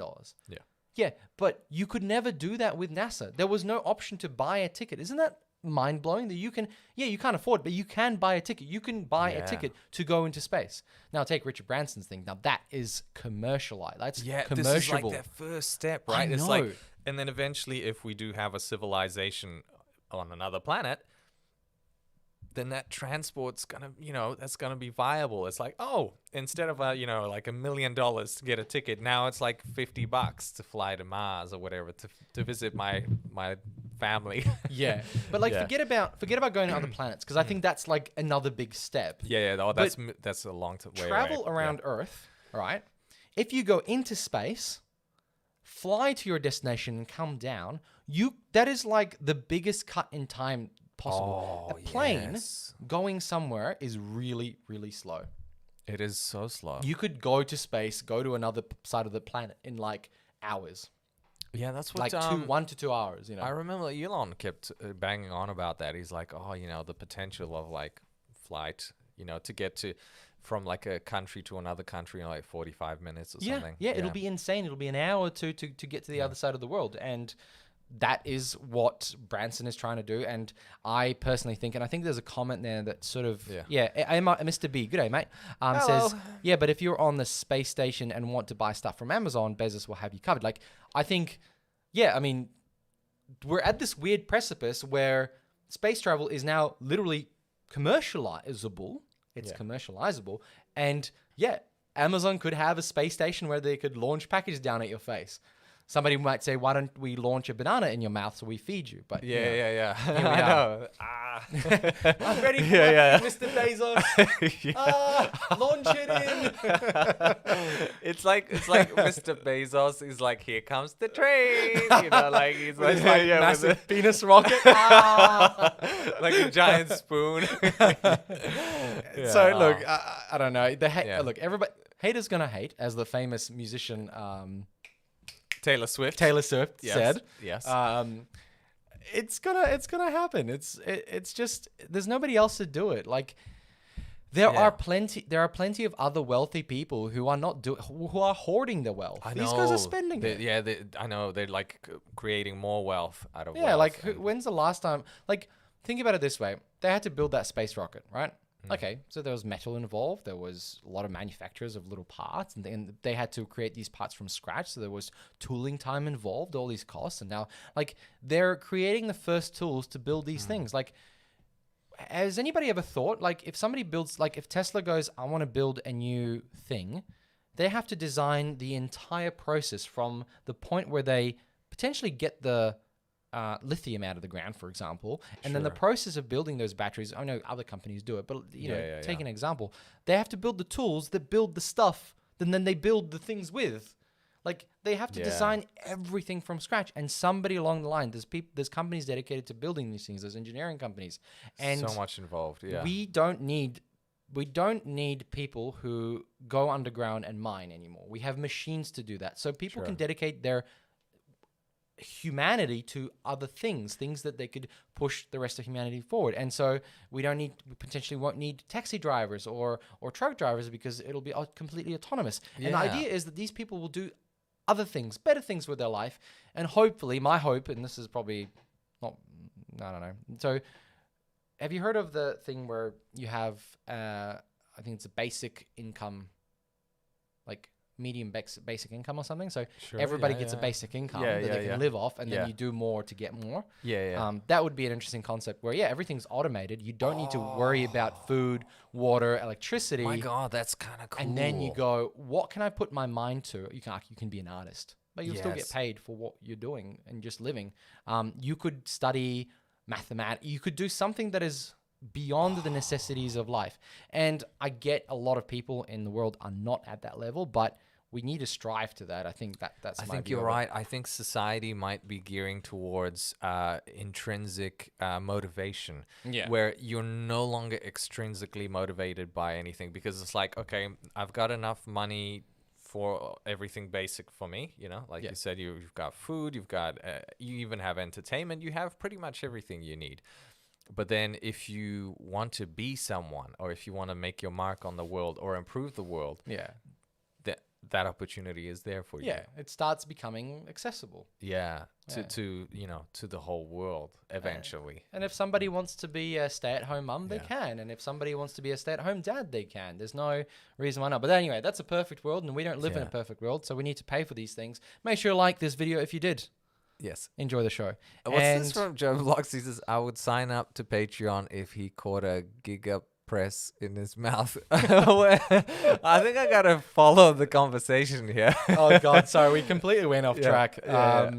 [SPEAKER 1] Yeah.
[SPEAKER 2] Yeah, but you could never do that with NASA. There was no option to buy a ticket. Isn't that mind-blowing that you can, you can't afford it, but you can buy a ticket. You can buy a ticket to go into space. Now take Richard Branson's thing. Now that is commercialized. That's commerciable.
[SPEAKER 1] This is like their first step, right?
[SPEAKER 2] It's
[SPEAKER 1] like, and then eventually if we do have a civilization on another planet, then that transport's gonna, that's gonna be viable. It's like, oh, instead of like $1 million to get a ticket, now it's like $50 to fly to Mars or whatever to visit my family.
[SPEAKER 2] Yeah, but forget about going to other planets because I think that's like another big step.
[SPEAKER 1] Yeah. Oh, that's a long way.
[SPEAKER 2] Travel around Earth, right? If you go into space, fly to your destination and come down, that is like the biggest cut in time possible. A plane going somewhere is really, really slow.
[SPEAKER 1] It is so slow.
[SPEAKER 2] You could go to space, go to another side of the planet in like hours.
[SPEAKER 1] Yeah, that's what
[SPEAKER 2] like 1 to 2 hours.
[SPEAKER 1] I remember Elon kept banging on about that. He's like, oh, the potential of like flight, to get from like a country to another country in like 45 minutes or something.
[SPEAKER 2] Yeah, it'll be insane. It'll be an hour or two to get to the other side of the world. And that is what Branson is trying to do. And I personally think, and I think there's a comment there that sort of, Mr. B, good day, mate, says, but if you're on the space station and want to buy stuff from Amazon, Bezos will have you covered. Like, I think, I mean, we're at this weird precipice where space travel is now literally commercializable. It's commercializable. And Amazon could have a space station where they could launch packages down at your face. Somebody might say, why don't we launch a banana in your mouth so we feed you? But
[SPEAKER 1] yeah. I know.
[SPEAKER 2] I'm ready for Mr. Bezos. Launch it in.
[SPEAKER 1] It's like Mr. Bezos is like, here comes the train. Like he's like
[SPEAKER 2] massive penis rocket.
[SPEAKER 1] Like a giant spoon.
[SPEAKER 2] So look, I don't know. Look, everybody haters gonna hate, as the famous musician
[SPEAKER 1] Taylor Swift
[SPEAKER 2] said.
[SPEAKER 1] Yes.
[SPEAKER 2] It's gonna happen. It's just there's nobody else to do it. Like there are plenty of other wealthy people who are who are hoarding their wealth. These guys are spending it.
[SPEAKER 1] Yeah, I know. They're like creating more wealth out of wealth.
[SPEAKER 2] Yeah, like when's the last time? Like think about it this way: they had to build that space rocket, right? Okay, so there was metal involved. There was a lot of manufacturers of little parts, and then they had to create these parts from scratch. So there was tooling time involved, all these costs, and now like they're creating the first tools to build these things. Like, has anybody ever thought, like, if somebody builds, like, if Tesla goes, I want to build a new thing, they have to design the entire process from the point where they potentially get the lithium out of the ground, for example, and then the process of building those batteries. I know other companies do it, but take an example. They have to build the tools that build the stuff, and then they build the things with. Like they have to design everything from scratch, and somebody along the line, there's companies dedicated to building these things. There's engineering companies, and
[SPEAKER 1] so much involved. Yeah,
[SPEAKER 2] we don't need people who go underground and mine anymore. We have machines to do that, so people can dedicate their humanity to other things that they could push the rest of humanity forward. And so we potentially won't need taxi drivers or truck drivers because it'll be completely autonomous. And the idea is that these people will do other things, better things with their life. And hopefully, my hope, and this is probably not, I don't know. So have you heard of the thing where you have, I think it's a basic income, like medium basic income or something. So
[SPEAKER 1] Sure,
[SPEAKER 2] everybody
[SPEAKER 1] yeah,
[SPEAKER 2] gets a
[SPEAKER 1] yeah.
[SPEAKER 2] basic income
[SPEAKER 1] Yeah,
[SPEAKER 2] that
[SPEAKER 1] yeah,
[SPEAKER 2] they can
[SPEAKER 1] yeah.
[SPEAKER 2] live off, and then
[SPEAKER 1] Yeah.
[SPEAKER 2] you do more to get more.
[SPEAKER 1] Yeah.
[SPEAKER 2] That would be an interesting concept where, yeah, everything's automated. You don't need to worry about food, water, electricity.
[SPEAKER 1] My God, that's kind of cool.
[SPEAKER 2] And then you go, what can I put my mind to? You can be an artist, but you'll still get
[SPEAKER 1] Yes.
[SPEAKER 2] paid for what you're doing and just living. You could study mathematics. You could do something that is beyond the necessities of life. And I get a lot of people in the world are not at that level, but we need to strive to that. I think that's
[SPEAKER 1] I
[SPEAKER 2] my
[SPEAKER 1] think
[SPEAKER 2] view
[SPEAKER 1] you're
[SPEAKER 2] of it.
[SPEAKER 1] right. I think society might be gearing towards intrinsic motivation, where you're no longer extrinsically motivated by anything, because it's like, okay, I've got enough money for everything basic for me. You know, like you said, you've got food, you've got, you even have entertainment, you have pretty much everything you need. But then if you want to be someone, or if you want to make your mark on the world or improve the world,
[SPEAKER 2] Yeah.
[SPEAKER 1] that opportunity is there for you.
[SPEAKER 2] Yeah. It starts becoming accessible.
[SPEAKER 1] Yeah,
[SPEAKER 2] Yeah.
[SPEAKER 1] to to the whole world eventually.
[SPEAKER 2] And if somebody wants to be a stay-at-home mum, they
[SPEAKER 1] Yeah.
[SPEAKER 2] can. And if somebody wants to be a stay-at-home dad, they can. There's no reason why not. But anyway, that's a perfect world, and we don't live in a
[SPEAKER 1] Yeah.
[SPEAKER 2] perfect world, so we need to pay for these things. Make sure you like this video if you did.
[SPEAKER 1] Yes.
[SPEAKER 2] Enjoy the show.
[SPEAKER 1] What's this
[SPEAKER 2] And-
[SPEAKER 1] from Joe Vlogs? He says, I would sign up to Patreon if he caught a giga press in his mouth. I think I gotta follow the conversation here.
[SPEAKER 2] Oh, God, sorry. We completely went off
[SPEAKER 1] Yeah,
[SPEAKER 2] track.
[SPEAKER 1] yeah.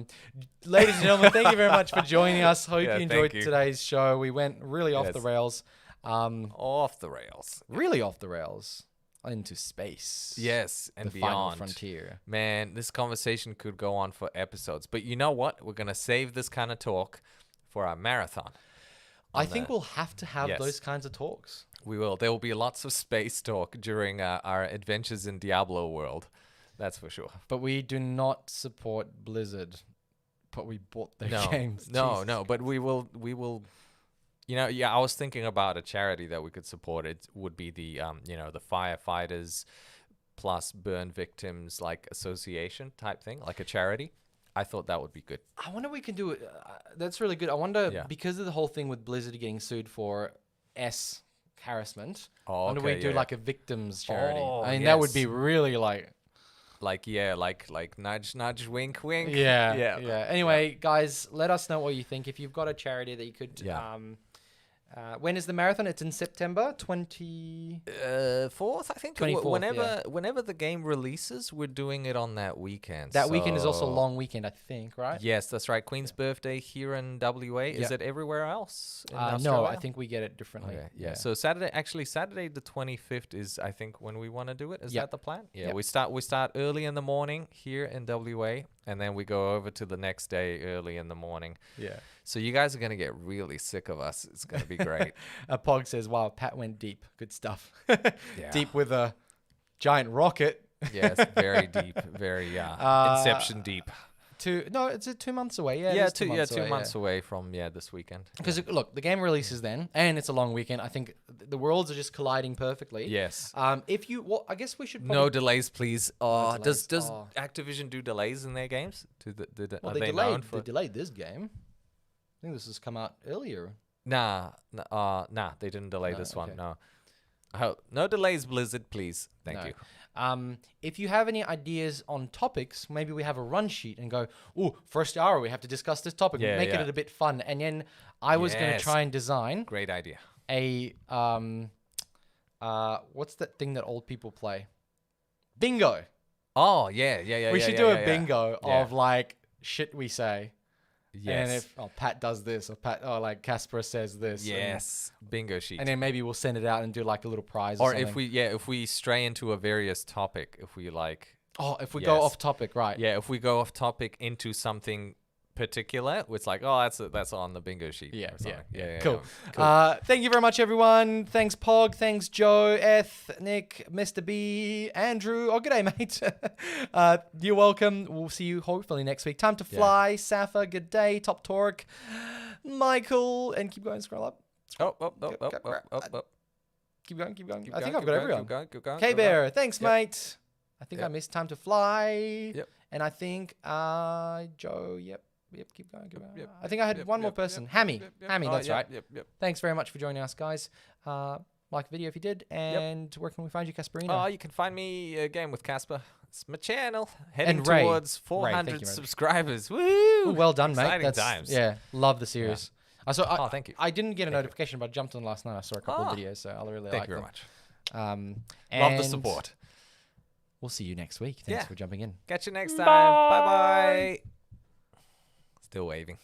[SPEAKER 2] Ladies and gentlemen, thank you very much for joining us. Hope
[SPEAKER 1] Yeah,
[SPEAKER 2] you enjoyed
[SPEAKER 1] thank you.
[SPEAKER 2] today's show. We went really off
[SPEAKER 1] Yes.
[SPEAKER 2] the rails.
[SPEAKER 1] Off the rails.
[SPEAKER 2] Really off the rails. Into space.
[SPEAKER 1] Yes, and
[SPEAKER 2] The final
[SPEAKER 1] beyond.
[SPEAKER 2] frontier.
[SPEAKER 1] Man, this conversation could go on for episodes. But you know what? We're gonna save this kind of talk for our marathon.
[SPEAKER 2] I think we'll have to have
[SPEAKER 1] Yes.
[SPEAKER 2] those kinds of talks.
[SPEAKER 1] We will. There will be lots of space talk during our adventures in Diablo world. That's for sure.
[SPEAKER 2] But we do not support Blizzard. But we bought their
[SPEAKER 1] No,
[SPEAKER 2] games.
[SPEAKER 1] no,
[SPEAKER 2] Jesus.
[SPEAKER 1] no. But we will. You know, yeah. I was thinking about a charity that we could support. It would be the the firefighters plus burn victims like association type thing, like a charity. I thought that would be good.
[SPEAKER 2] I wonder if we can do it. That's really good. I wonder,
[SPEAKER 1] Yeah.
[SPEAKER 2] because of the whole thing with Blizzard getting sued for harassment,
[SPEAKER 1] Oh,
[SPEAKER 2] I wonder if
[SPEAKER 1] okay,
[SPEAKER 2] we do
[SPEAKER 1] yeah.
[SPEAKER 2] like a victims charity.
[SPEAKER 1] Oh,
[SPEAKER 2] I mean, that would
[SPEAKER 1] yes.
[SPEAKER 2] be really like...
[SPEAKER 1] Like nudge, nudge, wink, wink.
[SPEAKER 2] Yeah,
[SPEAKER 1] yeah.
[SPEAKER 2] yeah. Anyway, guys, let us know what you think. If you've got a charity that you could...
[SPEAKER 1] Yeah.
[SPEAKER 2] When is the marathon? It's in September 20...
[SPEAKER 1] 4th, I think.
[SPEAKER 2] 24th,
[SPEAKER 1] Whenever the game releases, we're doing it on that weekend.
[SPEAKER 2] That weekend is also a
[SPEAKER 1] so-
[SPEAKER 2] long weekend, I think, right?
[SPEAKER 1] Yes, that's right. Queen's birthday here in WA. Is
[SPEAKER 2] Yeah.
[SPEAKER 1] it everywhere else? In
[SPEAKER 2] No,
[SPEAKER 1] Australia?
[SPEAKER 2] I think we get it differently.
[SPEAKER 1] Okay, yeah. So Saturday the 25th is, I think, when we want to do it. Is
[SPEAKER 2] Yep.
[SPEAKER 1] that the plan? Yeah.
[SPEAKER 2] Yep.
[SPEAKER 1] We start early in the morning here in WA, and then we go over to the next day early in the morning.
[SPEAKER 2] Yeah.
[SPEAKER 1] So you guys are gonna get really sick of us. It's gonna be great.
[SPEAKER 2] Pog says, wow, Pat went deep. Good stuff.
[SPEAKER 1] Yeah.
[SPEAKER 2] Deep with a giant rocket.
[SPEAKER 1] Yes, very deep, very Inception deep.
[SPEAKER 2] It's 2 months away. Yeah,
[SPEAKER 1] Yeah,
[SPEAKER 2] it is
[SPEAKER 1] 2 months away from this weekend.
[SPEAKER 2] Because look, the game releases then, and it's a long weekend. I think the worlds are just colliding perfectly.
[SPEAKER 1] Yes.
[SPEAKER 2] If you, I guess we should.
[SPEAKER 1] No
[SPEAKER 2] Probably,
[SPEAKER 1] delays, please. Oh,
[SPEAKER 2] delays.
[SPEAKER 1] does
[SPEAKER 2] Oh.
[SPEAKER 1] Activision do delays in their games?
[SPEAKER 2] well,
[SPEAKER 1] Are
[SPEAKER 2] they
[SPEAKER 1] they
[SPEAKER 2] delayed.
[SPEAKER 1] known for?
[SPEAKER 2] They delayed this game. I think this has come out earlier.
[SPEAKER 1] Nah, they didn't delay
[SPEAKER 2] No,
[SPEAKER 1] this one.
[SPEAKER 2] okay.
[SPEAKER 1] No. No delays, Blizzard, please. Thank
[SPEAKER 2] No.
[SPEAKER 1] you.
[SPEAKER 2] If you have any ideas on topics, maybe we have a run sheet and go, oh, first hour we have to discuss this topic.
[SPEAKER 1] Yeah,
[SPEAKER 2] Make
[SPEAKER 1] yeah.
[SPEAKER 2] it a bit fun. And then I was going to
[SPEAKER 1] Yes.
[SPEAKER 2] try and design
[SPEAKER 1] Great idea.
[SPEAKER 2] a what's that thing that old people play? Bingo.
[SPEAKER 1] Oh yeah.
[SPEAKER 2] We should
[SPEAKER 1] yeah,
[SPEAKER 2] do
[SPEAKER 1] yeah,
[SPEAKER 2] a bingo
[SPEAKER 1] Yeah.
[SPEAKER 2] of like shit we say.
[SPEAKER 1] Yes.
[SPEAKER 2] And if Pat does this, or like Casper says this.
[SPEAKER 1] yes. Bingo sheet.
[SPEAKER 2] And then maybe we'll send it out and do like a little prize.
[SPEAKER 1] or
[SPEAKER 2] something.
[SPEAKER 1] if we stray into a various topic, if we like.
[SPEAKER 2] if we go
[SPEAKER 1] Yes.
[SPEAKER 2] off topic, right?
[SPEAKER 1] Yeah, if we go off topic into something particular, it's like, oh, that's on the bingo sheet.
[SPEAKER 2] Yeah,
[SPEAKER 1] or something.
[SPEAKER 2] yeah. Cool.
[SPEAKER 1] Cool.
[SPEAKER 2] Thank you very much, everyone. Thanks, Pog. Thanks, Joe, Eth, Nick, Mr. B, Andrew. Oh, g'day, mate. You're welcome. We'll see you hopefully next week. Time to fly. Safa, good day. Top Torque, Michael, and keep going. Scroll up.
[SPEAKER 1] Oh.
[SPEAKER 2] Keep going.
[SPEAKER 1] Keep
[SPEAKER 2] I
[SPEAKER 1] going,
[SPEAKER 2] think I've
[SPEAKER 1] keep
[SPEAKER 2] got
[SPEAKER 1] going,
[SPEAKER 2] everyone.
[SPEAKER 1] Keep going.
[SPEAKER 2] K-Bear, thanks,
[SPEAKER 1] Yep.
[SPEAKER 2] mate. I think I
[SPEAKER 1] Yep.
[SPEAKER 2] missed Time to Fly.
[SPEAKER 1] Yep.
[SPEAKER 2] And I think Joe, yep. Yep, keep going. Keep going.
[SPEAKER 1] Yep,
[SPEAKER 2] I think I had
[SPEAKER 1] yep,
[SPEAKER 2] one more
[SPEAKER 1] yep,
[SPEAKER 2] person.
[SPEAKER 1] yep,
[SPEAKER 2] Hammy.
[SPEAKER 1] yep, yep.
[SPEAKER 2] Hammy,
[SPEAKER 1] Oh,
[SPEAKER 2] that's
[SPEAKER 1] yep,
[SPEAKER 2] right.
[SPEAKER 1] Yep.
[SPEAKER 2] Thanks very much for joining us, guys. Like the video if you did. And where can we find you, Casperino?
[SPEAKER 1] Oh, you can find me again with Casper. It's my channel. Heading
[SPEAKER 2] And Ray.
[SPEAKER 1] towards
[SPEAKER 2] Ray,
[SPEAKER 1] 400
[SPEAKER 2] thank you, Ray.
[SPEAKER 1] subscribers. Woo!
[SPEAKER 2] Ooh, well done, mate.
[SPEAKER 1] Exciting
[SPEAKER 2] That's
[SPEAKER 1] times.
[SPEAKER 2] yeah, love the series.
[SPEAKER 1] Oh, thank you.
[SPEAKER 2] I didn't get a
[SPEAKER 1] Thank you.
[SPEAKER 2] notification, but I jumped on last night. I saw a couple of videos, so I really
[SPEAKER 1] Thank
[SPEAKER 2] like
[SPEAKER 1] you very
[SPEAKER 2] them.
[SPEAKER 1] much.
[SPEAKER 2] And
[SPEAKER 1] Love the support.
[SPEAKER 2] We'll see you next week. Thanks for jumping in.
[SPEAKER 1] Catch you next time. Bye bye. Still waving.